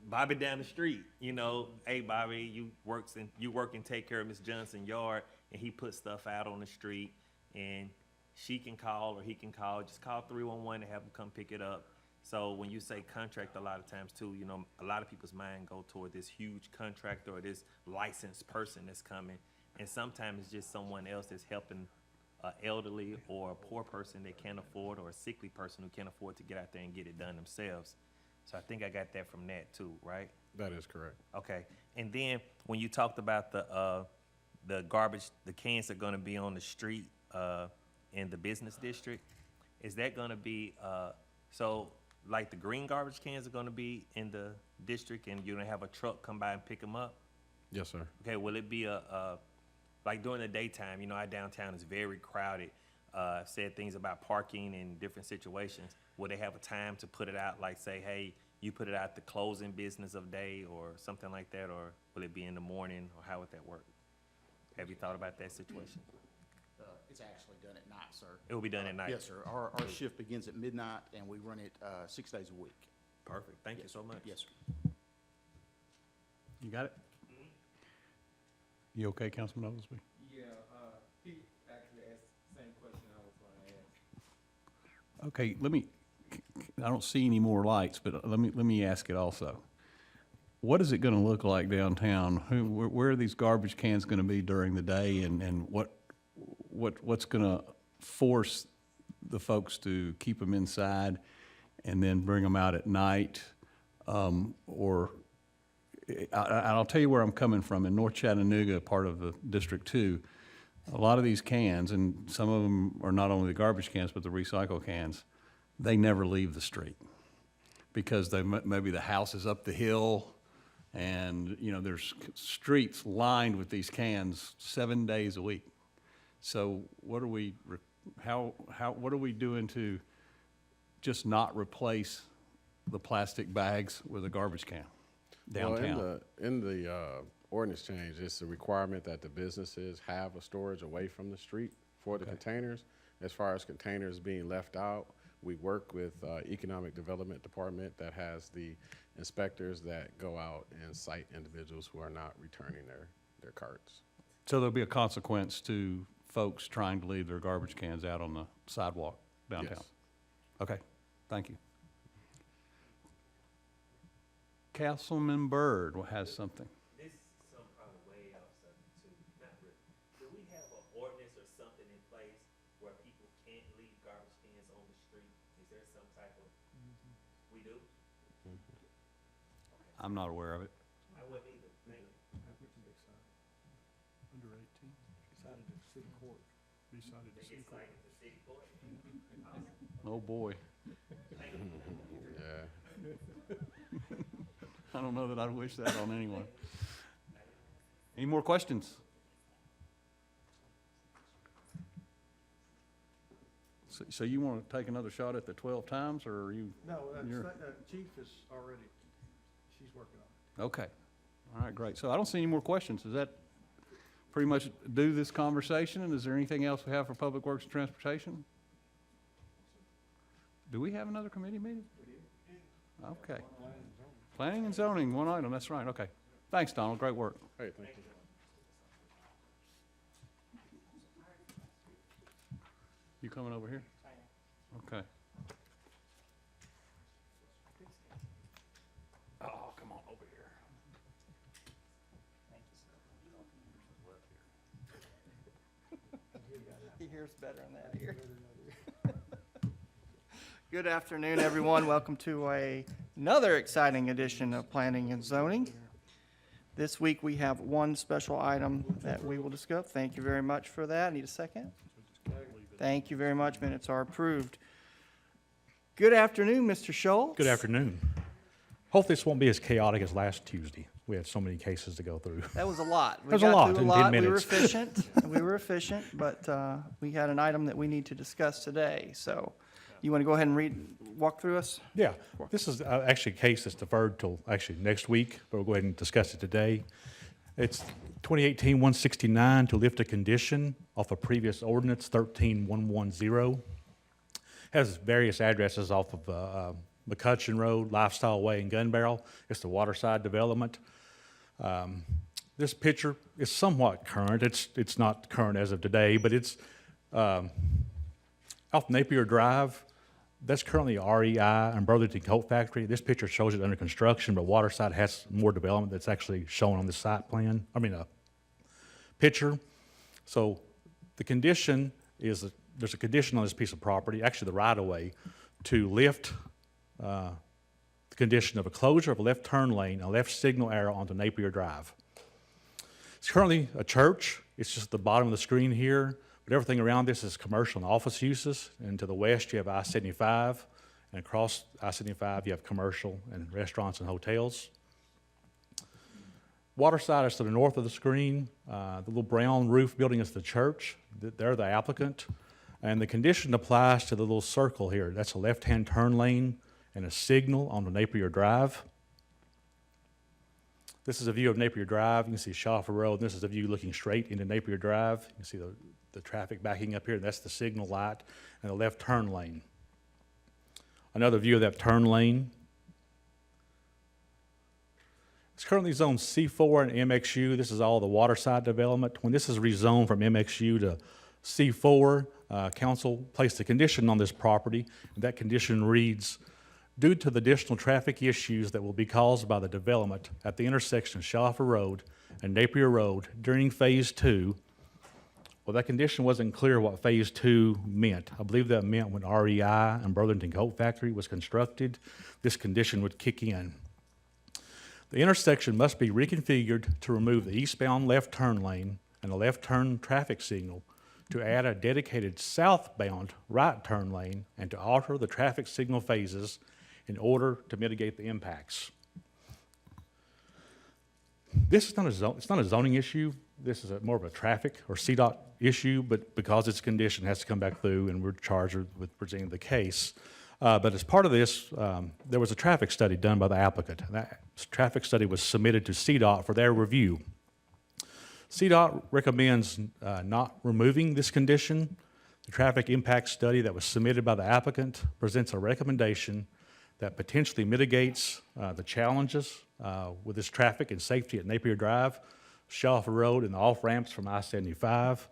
Bobby down the street, you know, hey, Bobby, you work and take care of Miss Johnson's yard, and he puts stuff out on the street, and she can call or he can call, just call 311 and have them come pick it up. So when you say contract, a lot of times too, you know, a lot of people's mind go toward this huge contractor or this licensed person that's coming. And sometimes it's just someone else that's helping an elderly or a poor person that can't afford, or a sickly person who can't afford to get out there and get it done themselves. So I think I got that from that too, right? That is correct. Okay. And then when you talked about the garbage, the cans are gonna be on the street, in the business district, is that gonna be, so like the green garbage cans are gonna be in the district and you're gonna have a truck come by and pick them up? Yes, sir. Okay, will it be like during the daytime, you know, our downtown is very crowded. I've said things about parking and different situations. Will they have a time to put it out, like say, hey, you put it out the closing business of day or something like that, or will it be in the morning, or how would that work? Have you thought about that situation? It's actually done at night, sir. It will be done at night? Yes, sir. Our shift begins at midnight, and we run it 6 days a week. Perfect, thank you so much. Yes, sir. You got it? You okay, Councilman Oglesby? Yeah, he actually asked the same question I was gonna ask. Okay, I don't see any more lights, but let me ask it also. What is it gonna look like downtown? Where are these garbage cans gonna be during the day, and what's gonna force the folks to keep them inside and then bring them out at night? Or I'll tell you where I'm coming from. In North Chattanooga, part of the District 2, a lot of these cans, and some of them are not only the garbage cans, but the recycle cans, they never leave the street because maybe the house is up the hill, and you know there's streets lined with these cans 7 days a week. So what are we doing to just not replace the plastic bags with a garbage can downtown? Well, in the ordinance change, it's a requirement that the businesses have a storage away from the street for the containers. As far as containers being left out, we work with Economic Development Department that has the inspectors that go out and cite individuals who are not returning their carts. So there'll be a consequence to folks trying to leave their garbage cans out on the sidewalk downtown? Yes. Okay, thank you. Councilman Byrd has something. This is some probably way off subject too, not really. Do we have an ordinance or something in place where people can't leave garbage cans on the street? Is there some type of, we do? I'm not aware of it. I wouldn't either, thank you. Under 18, decided at city court, decided They at city get court. cited to city court? Oh, boy. Yeah. I don't know that I'd wish that on anyone. Any more questions? So you want to take another shot at the 12 times, or are you? No, You're- chief is already, she's working on it. Okay. All right, great. So I don't see any more questions. Does that pretty much do this conversation? And is there anything else we have for Public Works and Transportation? Do we have another committee meeting? Okay. Planning and zoning, one item, that's right, okay. Thanks, Donald, great work. Hey, thank you. You coming over here? Okay. Oh, come on over here. He hears better in that ear. Good afternoon, everyone. Welcome to another exciting edition of Planning and Zoning. This week, we have one special item that we will discuss. Thank you very much for that. Need a second? Thank you very much. Minutes are approved. Good afternoon, Mr. Schultz. Good afternoon. Hopefully this won't be as chaotic as last Tuesday. We had so many cases to go through. That was a lot. That was a lot in 10 We were minutes. efficient. We were efficient, but we had an item that we need to discuss today. So you want to go ahead and walk through us? Yeah, this is actually a case that's deferred till actually next week, but we'll go ahead and discuss it today. It's 2018-169 to lift a condition off a previous ordinance, 13110. Has various addresses off of McCutcheon Road, Lifestyle Way, and Gun Barrel. It's the waterside development. This picture is somewhat current. It's not current as of today, but it's off Napier Drive. That's currently REI and Burlington Coat Factory. This picture shows it under construction, but Waterside has more development that's actually shown on the site plan, picture. So the condition is, there's a condition on this piece of property, actually the right-of-way, to lift the condition of a closure of a left turn lane, a left signal arrow onto Napier Drive. It's currently a church. It's just at the bottom of the screen here. But everything around this is commercial and office uses. And to the west, you have I-75. And across I-75, you have commercial and restaurants and hotels. Waterside is to the north of the screen. The little brown roof building is the church. They're the applicant. And the condition applies to the little circle here. That's a left-hand turn lane and a signal on the Napier Drive. This is a view of Napier Drive. You can see Schaffer Road. And this is a view looking straight into Napier Drive. You can see the traffic backing up here. That's the signal light and the left turn lane. Another view of that turn lane. It's currently zoned C4 and MXU. This is all the waterside development. When this is rezoned from MXU to C4, council placed a condition on this property. And that condition reads, due to the additional traffic issues that will be caused by the development at the intersection of Schaffer Road and Napier Road during Phase 2, well, that condition wasn't clear what Phase 2 meant. I believe that meant when REI and Burlington Coat Factory was constructed, this condition would kick in. The intersection must be reconfigured to remove the eastbound left turn lane and the left turn traffic signal, to add a dedicated southbound right turn lane, and to alter the traffic signal phases in order to mitigate the impacts. This is not it's not a zoning issue. This is more of a traffic or CDOT issue, but because it's a condition, it has to come back through, and we're charged with presenting the case. But as part of this, there was a traffic study done by the applicant. That traffic study was submitted to CDOT for their review. CDOT recommends not removing this condition. The traffic impact study that was submitted by the applicant presents a recommendation that potentially mitigates the challenges with this traffic and safety at Napier Drive, Schaffer Road, and the off-ramps from I-75.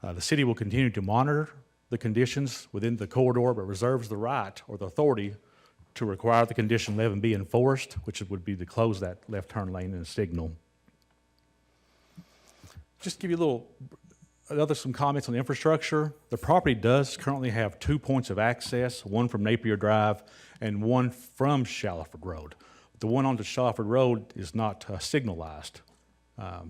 The city will continue to monitor the conditions within the corridor, but reserves the right or the authority to require the condition 11 be enforced, which would be to close that left turn lane and a signal. Just to give you some comments on the infrastructure. The property does currently have 2 points of access, one from Napier Drive and one from Shalford Road. The one onto Shalford Road is not signalized,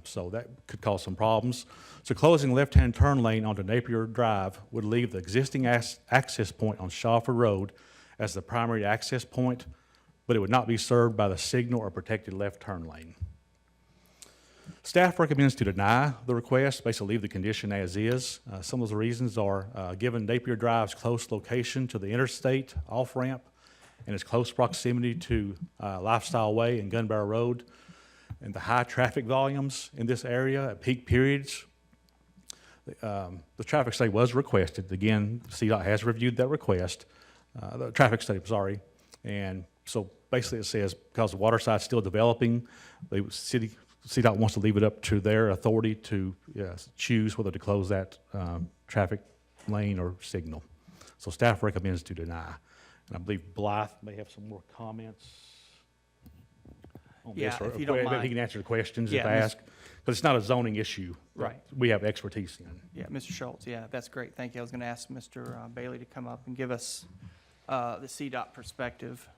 so that could cause some problems. So closing left-hand turn lane onto Napier Drive would leave the existing access point on Shalford Road as the primary access point, but it would not be served by the signal or protected left turn lane. Staff recommends to deny the request, basically leave the condition as is. Some of those reasons are given Napier Drive's close location to the interstate off-ramp and its close proximity to Lifestyle Way and Gun Barrel Road, and the high traffic volumes in this area at peak periods. The traffic study was requested. Again, CDOT has reviewed that request, the traffic study, sorry. And so basically it says because the water side's still developing, the CDOT wants to leave it up to their authority to choose whether to close that traffic lane or signal. So staff recommends to deny. And I believe Blythe may have some more comments on this. Yeah, if you don't mind. He can answer the questions if Yeah, asked, but it's not a zoning issue. Right. We have expertise in. Yeah, Mr. Schultz, yeah, that's great. Thank you. I was going to ask Mr. Bailey to come up and give us the CDOT perspective.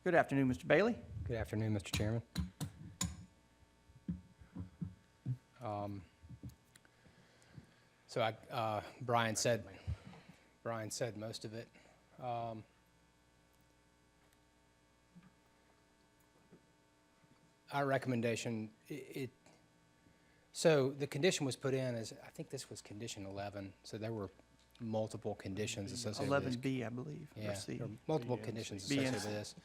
Good afternoon, Mr. Bailey. Good afternoon, Mr. Chairman. Brian said most of it. Our recommendation, so the condition was put in as, I think this was condition 11, so there were multiple conditions associated with this. 11B, I believe. or Yeah, C. there are multiple conditions B and associated with C. this.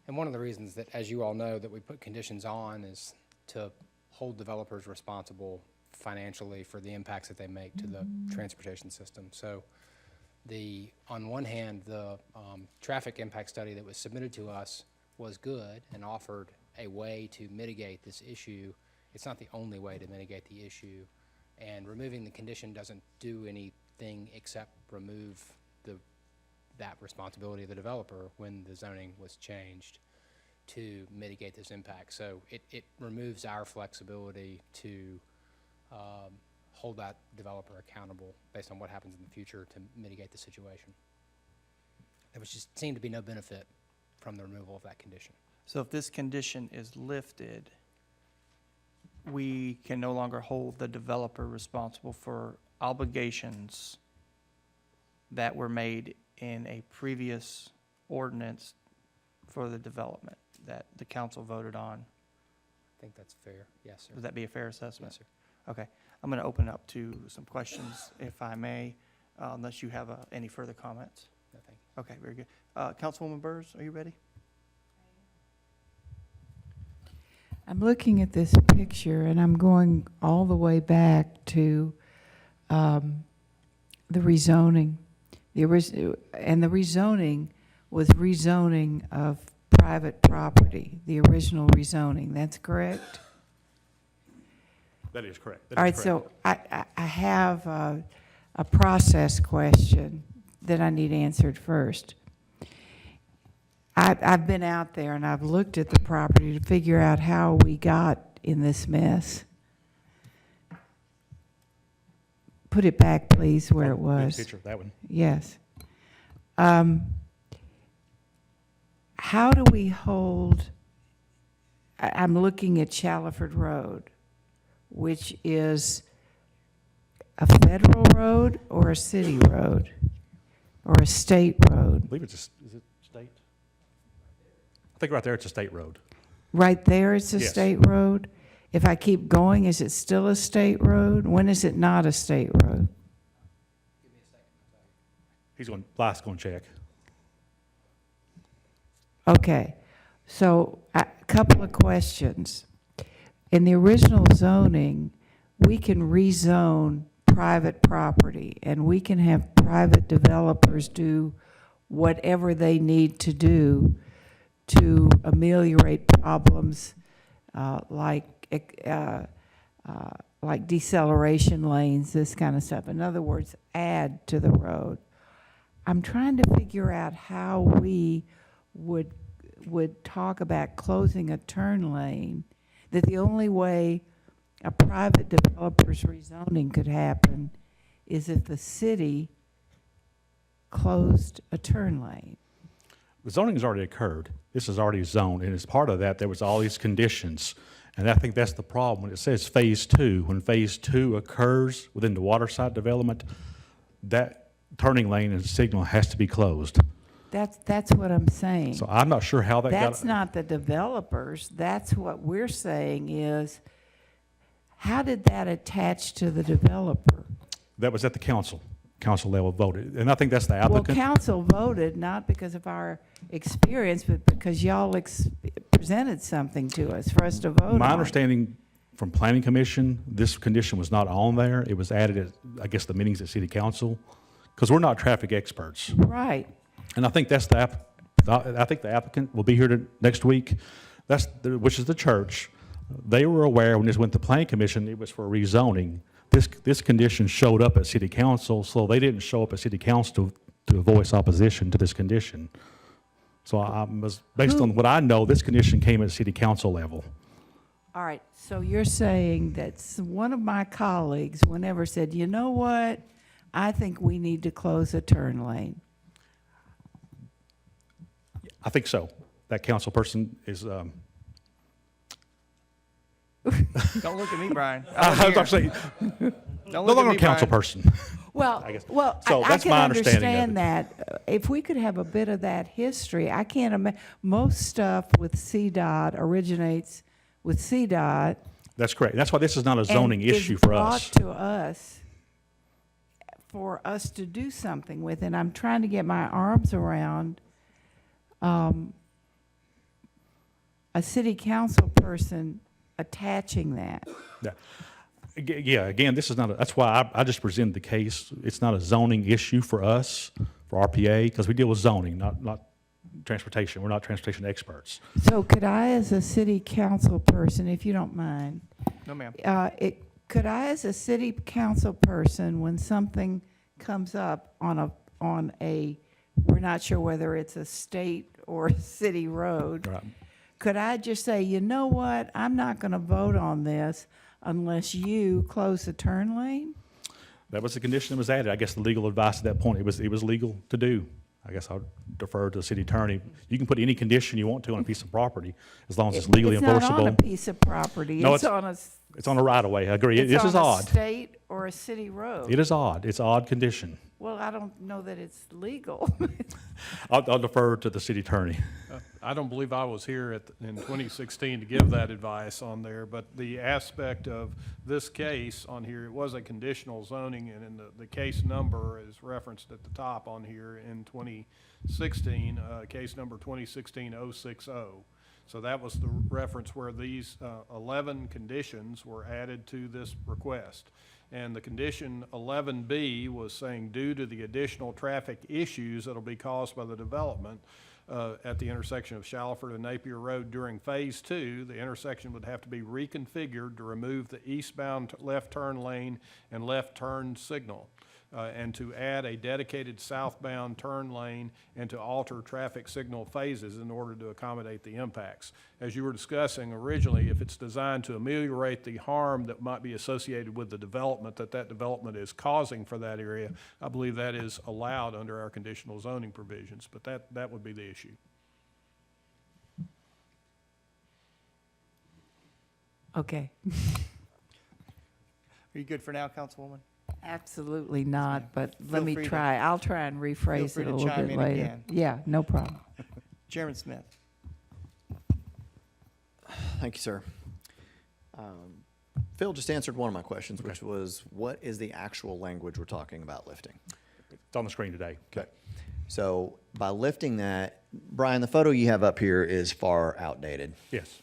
And one of the reasons that, as you all know, that we put conditions on is to hold developers responsible financially for the impacts that they make to the transportation system. So on one hand, the traffic impact study that was submitted to us was good and offered a way to mitigate this issue. It's not the only way to mitigate the issue, and removing the condition doesn't do anything except remove that responsibility of the developer when the zoning was changed to mitigate this impact. So it removes our flexibility to hold that developer accountable based on what happens in the future to mitigate the situation. There was just seemed to be no benefit from the removal of that condition. So if this condition is lifted, we can no longer hold the developer responsible for obligations that were made in a previous ordinance for the development that the council voted on. I think that's fair. Yes, sir. Would that be a fair assessment? Yes, sir. Okay. I'm going to open up to some questions, if I may, unless you have any further comments. No, thank you. Okay, very good. Councilwoman Burrs, are you ready? I'm looking at this picture, and I'm going all the way back to the rezoning. The rezoning was rezoning of private property, the original rezoning. That's correct? That is correct. All right, so I have a process question that I need answered first. I've been out there and I've looked at the property to figure out how we got in this mess. Put it back, please, where it was. Picture, that one. Yes. How do we hold, I'm looking at Shallowford Road, which is a federal road or a city road or a state I road? believe it's is it state? I think right there it's a state road. Right there it's a Yes. state road? If I keep going, is it still a state road? When is it not a state road? Blythe's going to check. Okay, so a couple of questions. In the original zoning, we can rezone private property, and we can have private developers do whatever they need to do to ameliorate problems like deceleration lanes, this kind of stuff. In other words, add to the road. I'm trying to figure out how we would talk about closing a turn lane, that the only way a private developer's rezoning could happen is if the city closed a turn lane. The zoning has already occurred. This is already zoned, and as part of that, there was all these conditions. And I think that's the problem. When it says phase two, when phase two occurs within the waterside development, that turning lane and signal has to be closed. That's what I'm saying. So I'm not sure how that got. That's not the developers. That's what we're saying is, how did that attach to the developer? That was at the council level voted. And I think that's the Well, applicant. council voted not because of our experience, but because y'all presented something to us for us to vote on. My understanding from planning commission, this condition was not on there. It was added at, I guess, the meetings at city council, because we're not traffic experts. Right. And I think that's I think the applicant will be here next week, which is the church. They were aware when this went to planning commission, it was for rezoning. This condition showed up at city council, so they didn't show up at city council to voice opposition to this condition. So based on what I know, this condition came at city council level. All right, so you're saying that one of my colleagues, whenever said, you know what, I think we need to close a turn lane. I think so. That council person is, Don't look at me, Brian. I was actually, no longer a council person. Well, I guess. well, So I that's can my understanding of understand that. If we could have a bit of that history, I can't imagine, most stuff with CDOT originates with CDOT. That's correct. That's why this is not a zoning and issue is for us. brought to us for us to do something with, and I'm trying to get my arms around a city council person attaching that. Yeah. Yeah, again, this is not, that's why I just presented the case. It's not a zoning issue for us, for RPA, because we deal with zoning, not transportation. We're not transportation experts. So could I, as a city council person, if you don't mind, No, ma'am. could I, as a city council person, when something comes up on a, we're not sure whether it's a state or a city road, Right. could I just say, you know what, I'm not going to vote on this unless you close the turn lane? That was the condition that was added. I guess the legal advice at that point, it was legal to do. I guess I'll defer to the city attorney. You can put any condition you want to on a piece of property, as long as it's legally enforceable. It's not on a piece of property. No, It's on a, It's on a right of way. I agree. This is it's on a odd. state or a city road. It is odd. It's an odd condition. Well, I don't know that it's legal. I'll defer to the city attorney. I don't believe I was here in 2016 to give that advice on there, but the aspect of this case on here, it was a conditional zoning, and in the case number is referenced at the top on here in 2016, case number 2016-060. So that was the reference where these 11 conditions were added to this request. And the condition 11B was saying, due to the additional traffic issues that'll be caused by the development at the intersection of Shallowford and Napier Road during Phase 2, the intersection would have to be reconfigured to remove the eastbound left turn lane and left turn signal, and to add a dedicated southbound turn lane and to alter traffic signal phases in order to accommodate the impacts. As you were discussing originally, if it's designed to ameliorate the harm that might be associated with the development that development is causing for that area, I believe that is allowed under our conditional zoning provisions, but that would be the issue. Okay. Are you good for now, Councilwoman? Absolutely not, but Feel let me free to- try. I'll try and rephrase free it a to little chime bit in later. again. Yeah, no problem. Chairman Smith. Thank you, sir. Phil just answered one of my questions, which was, what is the actual language we're talking about lifting? It's on the screen today. Okay. So by lifting that, Brian, the photo you have up here is far outdated. Yes.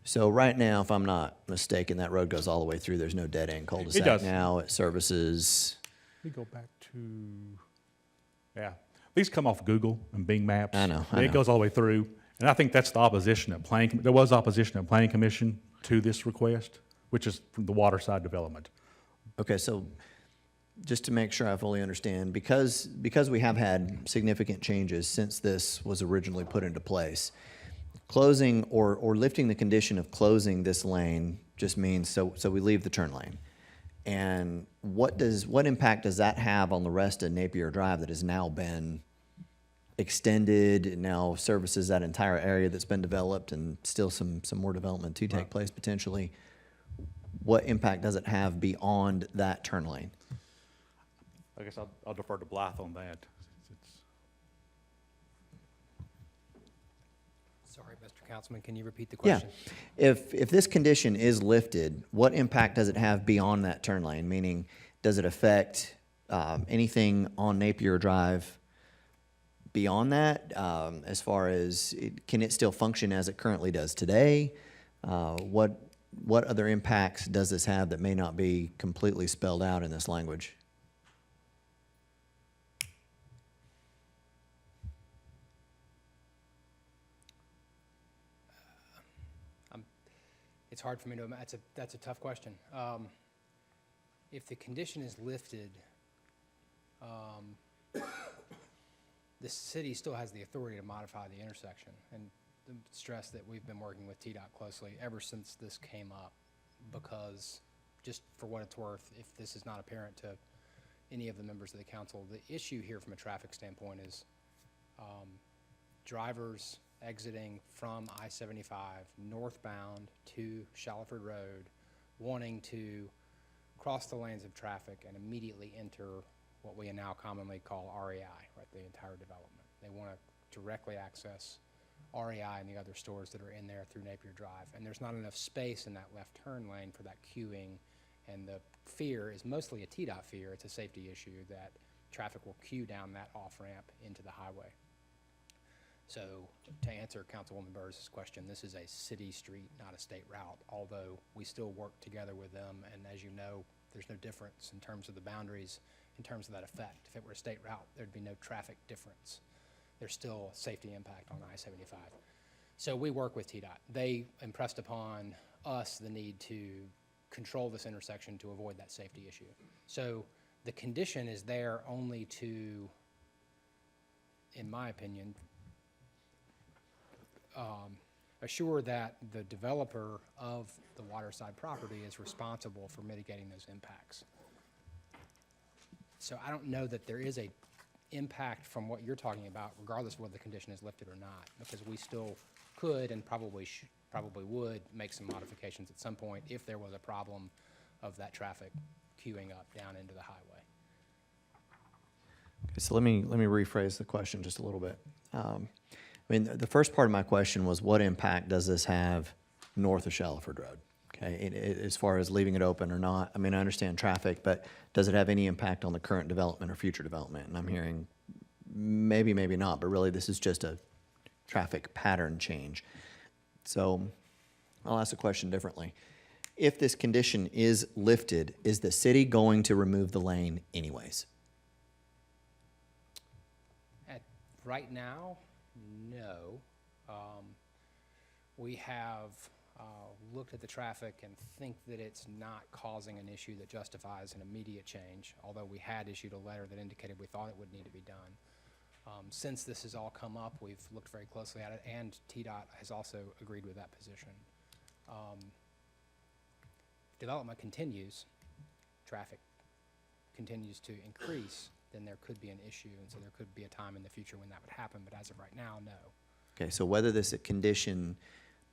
So right now, if I'm not mistaken, that road goes all the way through. There's no dead end cul-de-sac does. now. It services. Let me go back to, yeah. These come off Google and Bing Maps. I know, I And it know. goes all the way through. And I think that's the opposition at Planning, there was opposition at Planning Commission to this request, which is from the waterside development. Okay, so just to make sure I fully understand, because we have had significant changes since this was originally put into place, closing or lifting the condition of closing this lane just means so we leave the turn lane. And what impact does that have on the rest of Napier Drive that has now been extended, it now services that entire area that's been developed and still some more development to take place potentially? What impact does it have beyond that turn lane? I guess I'll defer to Blythe on that. Sorry, Mr. Councilman, can you repeat the Yeah. question? If this condition is lifted, what impact does it have beyond that turn lane? Meaning, does it affect anything on Napier Drive beyond that? As far as, can it still function as it currently does today? What other impacts does this have that may not be completely spelled out in this language? It's hard for me to, that's a tough question. If the condition is lifted, the city still has the authority to modify the intersection. And the stress that we've been working with TDOT closely ever since this came up, because just for what it's worth, if this is not apparent to any of the members of the council, the issue here from a traffic standpoint is drivers exiting from I-75 northbound to Shallowford Road, wanting to cross the lanes of traffic and immediately enter what we now commonly call REI, right, the entire development. They want to directly access REI and the other stores that are in there through Napier Drive. And there's not enough space in that left turn lane for that queuing, and the fear is mostly a TDOT fear. It's a safety issue that traffic will queue down that off-ramp into the highway. So to answer Councilwoman Burris' question, this is a city street, not a state route, although we still work together with them. And as you know, there's no difference in terms of the boundaries, in terms of that effect. If it were a state route, there'd be no traffic difference. There's still a safety impact on I-75. So we work with TDOT. They impressed upon us the need to control this intersection to avoid that safety issue. So the condition is there only to, in my opinion, assure that the developer of the waterside property is responsible for mitigating those impacts. So I don't know that there is a impact from what you're talking about, regardless of whether the condition is lifted or not, because we still could and probably would make some modifications at some point if there was a problem of that traffic queuing up down into the highway. Okay, so let me rephrase the question just a little bit. I mean, the first part of my question was, what impact does this have north of Shallowford Road? Okay, as far as leaving it open or not. I mean, I understand traffic, but does it have any impact on the current development or future development? And I'm hearing maybe, maybe not, but really this is just a traffic pattern change. So I'll ask the question differently. If this condition is lifted, is the city going to remove the lane anyways? Right now, no. We have looked at the traffic and think that it's not causing an issue that justifies an immediate change, although we had issued a letter that indicated we thought it would need to be done. Since this has all come up, we've looked very closely at it, and TDOT has also agreed with that position. Development continues, traffic continues to increase, then there could be an issue, and so there could be a time in the future when that would happen, but as of right now, no. Okay, so whether this condition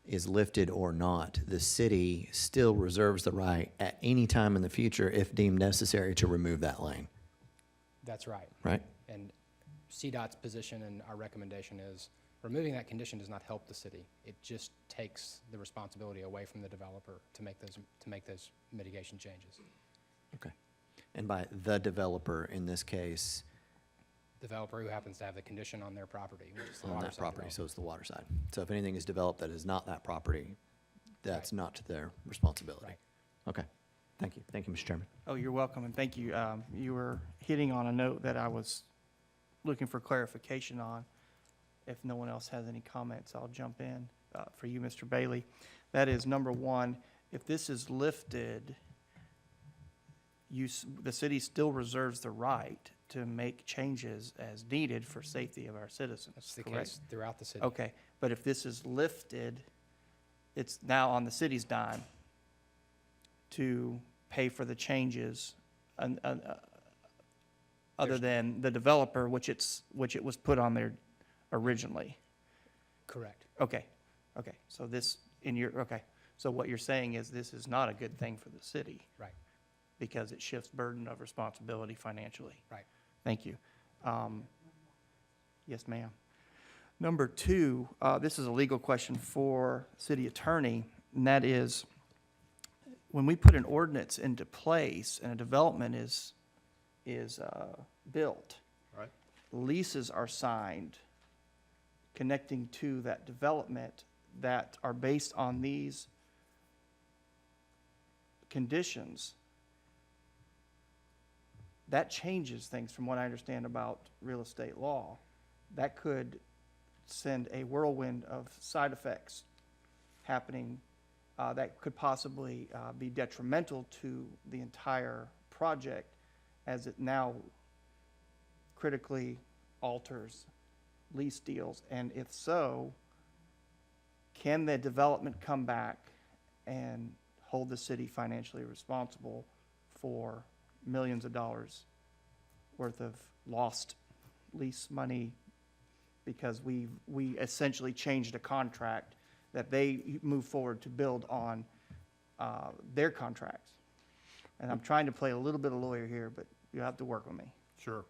is lifted or not, the city still reserves the right at any time in the future, if deemed necessary, to remove that lane, That's right. right? And CDOT's position and our recommendation is removing that condition does not help the city. It just takes the responsibility away from the developer to make those mitigation changes. Okay. And by the developer, in this case, Developer who happens to have the condition on their property, which is the on that waterside property, road. so it's the water side. So if anything is developed that is not that property, that's not to their responsibility. Right. Okay. Thank you. Thank you, Mr. Chairman. Oh, you're welcome, and thank you. You were hitting on a note that I was looking for clarification on. If no one else has any comments, I'll jump in for you, Mr. Bailey. That is, number one, if this is lifted, the city still reserves the right to make changes as needed for safety of our citizens, That's the correct? case throughout the city. Okay, but if this is lifted, it's now on the city's dime to pay for the changes other than the developer, which it was put on there originally. Correct. Okay, so so what you're saying is this is not a good thing for the city. Right. Because it shifts burden of responsibility financially. Right. Thank you. Yes, ma'am. Number two, this is a legal question for city attorney, and that is, when we put an ordinance into place and a development is built, Right. leases are signed connecting to that development that are based on these conditions. That changes things from what I understand about real estate law. That could send a whirlwind of side effects happening that could possibly be detrimental to the entire project, as it now critically alters lease deals. And if so, can the development come back and hold the city financially responsible for millions of dollars worth of lost lease money because we essentially changed a contract that they move forward to build on their contracts? And I'm trying to play a little bit of lawyer here, but you have to work with me. Sure.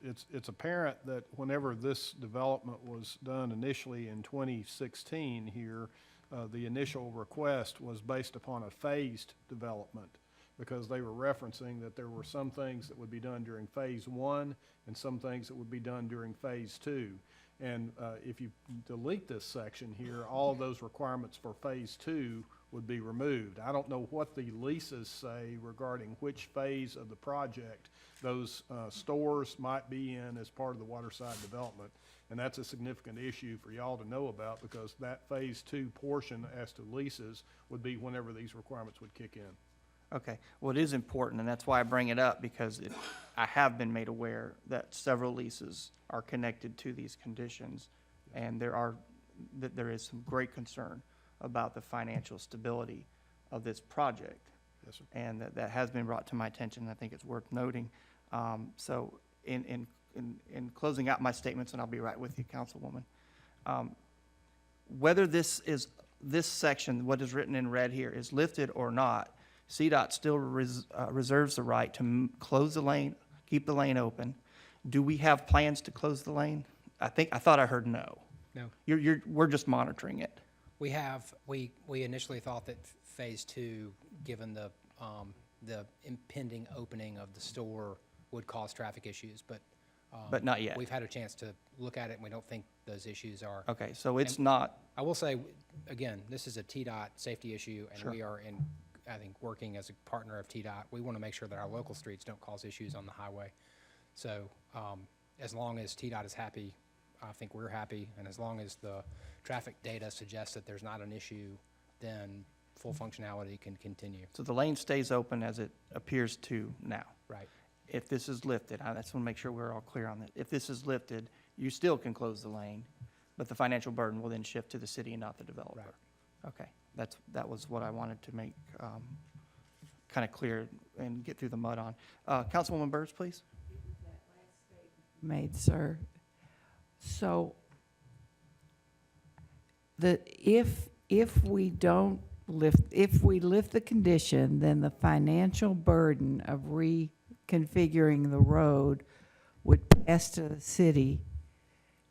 It's apparent that whenever this development was done initially in 2016 here, the initial request was based upon a phased development, because they were referencing that there were some things that would be done during phase one and some things that would be done during phase two. And if you delete this section here, all those requirements for phase two would be removed. I don't know what the leases say regarding which phase of the project those stores might be in as part of the waterside development. And that's a significant issue for y'all to know about, because that phase two portion as to leases would be whenever these requirements would kick in. Okay, well, it is important, and that's why I bring it up, because I have been made aware that several leases are connected to these conditions, and there is some great concern about the financial stability of this project. Yes, sir. And that has been brought to my attention, and I think it's worth noting. So in closing out my statements, and I'll be right with you, Councilwoman, whether this section, what is written in red here, is lifted or not, CDOT still reserves the right to close the lane, keep the lane open. Do we have plans to close the lane? I thought I heard no. No. We're just monitoring it. We initially thought that phase two, given the impending opening of the store, would cause traffic issues, but not yet. We've had a chance to look at it, and we don't think those issues are. Okay, so it's And not, I will say, again, this is a TDOT safety issue, and Sure. we are I think, working as a partner of TDOT. We want to make sure that our local streets don't cause issues on the highway. So as long as TDOT is happy, I think we're happy, and as long as the traffic data suggests that there's not an issue, then full functionality can continue. so the lane stays open as it appears to now. Right. If this is lifted, I just want to make sure we're all clear on that. If this is lifted, you still can close the lane, but the financial burden will then shift to the city and not the developer. Right. Okay, that was what I wanted to make kind of clear and get through the mud on. Councilwoman Burrs, please. Made, sir. So if we lift the condition, then the financial burden of reconfiguring the road would pass to the city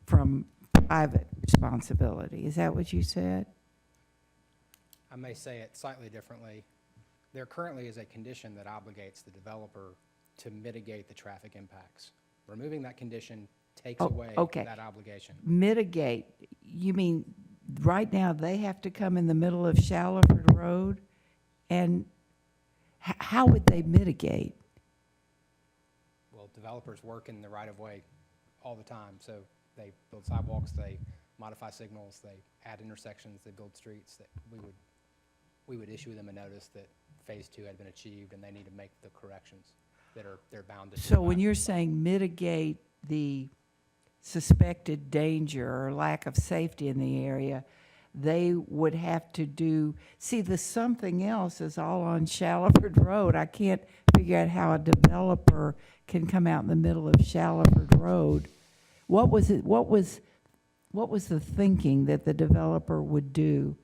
from private responsibility. Is that what you said? I may say it slightly differently. There currently is a condition that obligates the developer to mitigate the traffic impacts. Removing that condition takes Oh, away okay. that obligation. Mitigate, you mean, right now, they have to come in the middle of Shallowford Road? And how would they mitigate? Well, developers work in the right-of-way all the time, so they build sidewalks, they modify signals, they add intersections, they build streets, that we would issue them a notice that phase two had been achieved and they need to make the corrections that they're bound to do. So when you're saying mitigate the suspected danger or lack of safety in the area, they would have to do, see, the something else is all on Shallowford Road. I can't figure out how a developer can come out in the middle of Shallowford Road. What was the thinking that the developer would do?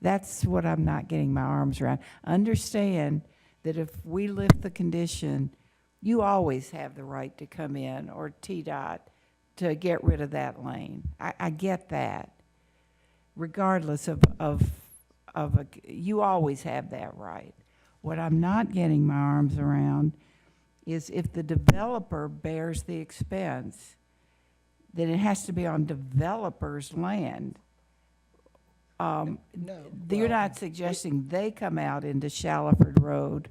That's what I'm not getting my arms around. Understand that if we lift the condition, you always have the right to come in, or TDOT, to get rid of that lane. I get that. Regardless you always have that right. What I'm not getting my arms around is if the developer bears the expense, then it has to be on developer's land. No. You're not suggesting they come out into Shallowford Road,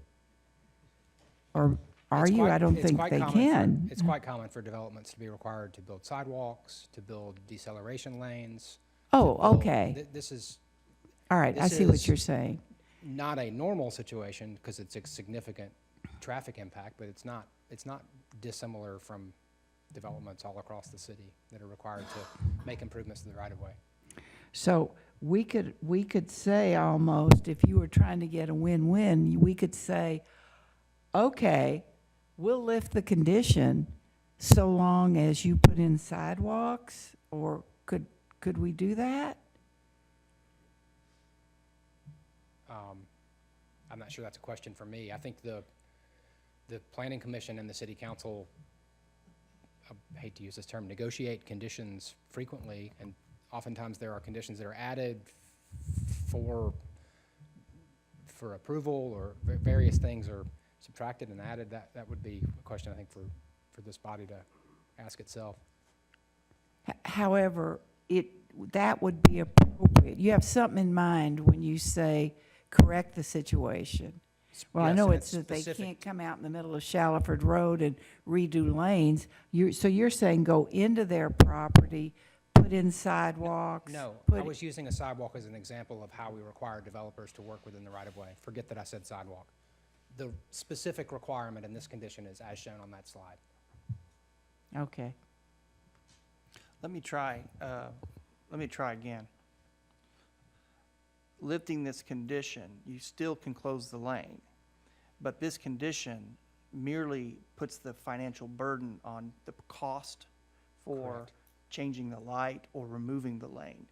or are It's you? quite- I don't it's think quite they common can. It's quite common for developments to be required to build sidewalks, to build deceleration lanes. Oh, to build- okay. This is All right, I this see what is you're saying. not a normal situation because it's a significant traffic impact, but it's not dissimilar from developments all across the city that are required to make improvements to the right-of-way. So we could say almost, if you were trying to get a win-win, we could say, okay, we'll lift the condition so long as you put in sidewalks, or could we do that? I'm not sure that's a question for me. I think the planning commission and the city council, I hate to use this term, negotiate conditions frequently, and oftentimes there are conditions that are added for approval, or various things are subtracted and added. That would be a question, I think, for this body to ask itself. However, that would be appropriate. You have something in mind when you say correct the situation. Well, I Yes, know and it's it's that they specific. can't come out in the middle of Shallowford Road and redo lanes. So you're saying go into their property, put in sidewalks? No, put- I was using a sidewalk as an example of how we require developers to work within the right-of-way. Forget that I said sidewalk. The specific requirement in this condition is as shown on that slide. Okay. Let me try again. Lifting this condition, you still can close the lane, but this condition merely puts the financial burden on the cost for Correct. changing the light or removing the lane.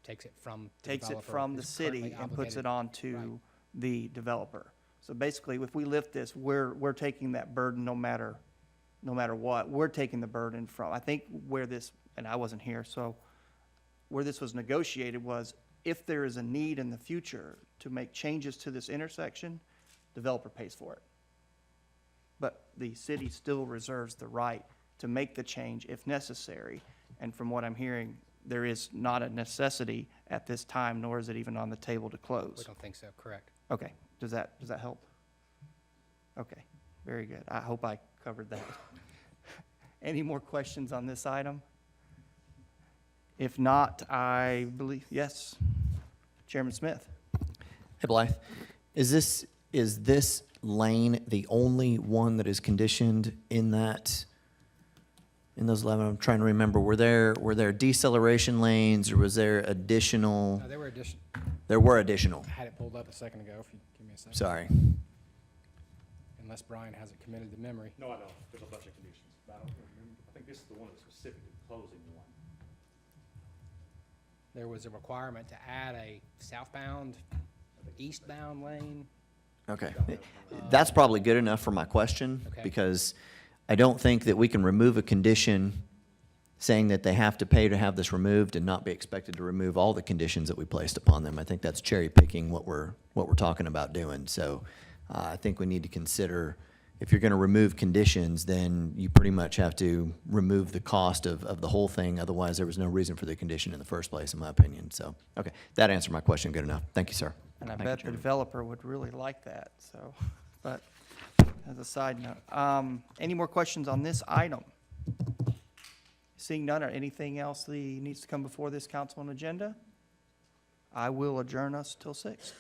Takes it from the Takes it developer from the who's city currently and puts it obligated. onto Right. the developer. So basically, if we lift this, we're taking that burden no matter what. We're taking the burden from, I think where this, and I wasn't here, so where this was negotiated was if there is a need in the future to make changes to this intersection, developer pays for it. But the city still reserves the right to make the change if necessary. And from what I'm hearing, there is not a necessity at this time, nor is it even on the table to We close. don't think so, correct. Okay, does that help? Okay, very good. I hope I covered that. Any more questions on this item? If not, I believe, yes. Chairman Smith? Hey Blythe, is this lane the only one that is conditioned in those 11? I'm trying to remember, were there deceleration lanes, or was there additional? No, there were addition, There were additional, I had it pulled up a second ago, if you give me a second. sorry. Unless Brian has it committed to memory. No, I don't. There's a bunch of conditions. I don't remember. I think this is the one that's specifically closing one. There was a requirement to add a southbound, eastbound lane. Okay. That's probably good enough for my question, Okay. because I don't think that we can remove a condition saying that they have to pay to have this removed and not be expected to remove all the conditions that we placed upon them. I think that's cherry picking what we're talking about doing. So I think we need to consider, if you're going to remove conditions, then you pretty much have to remove the cost of the whole thing. Otherwise, there was no reason for the condition in the first place, in my opinion. So, okay, that answered my question good enough. Thank you, sir. And I Thank you, bet the Chairman. developer would really like that, so, but as a side note. Any more questions on this item? Seeing none, or anything else that needs to come before this council on agenda? I will adjourn us till 6.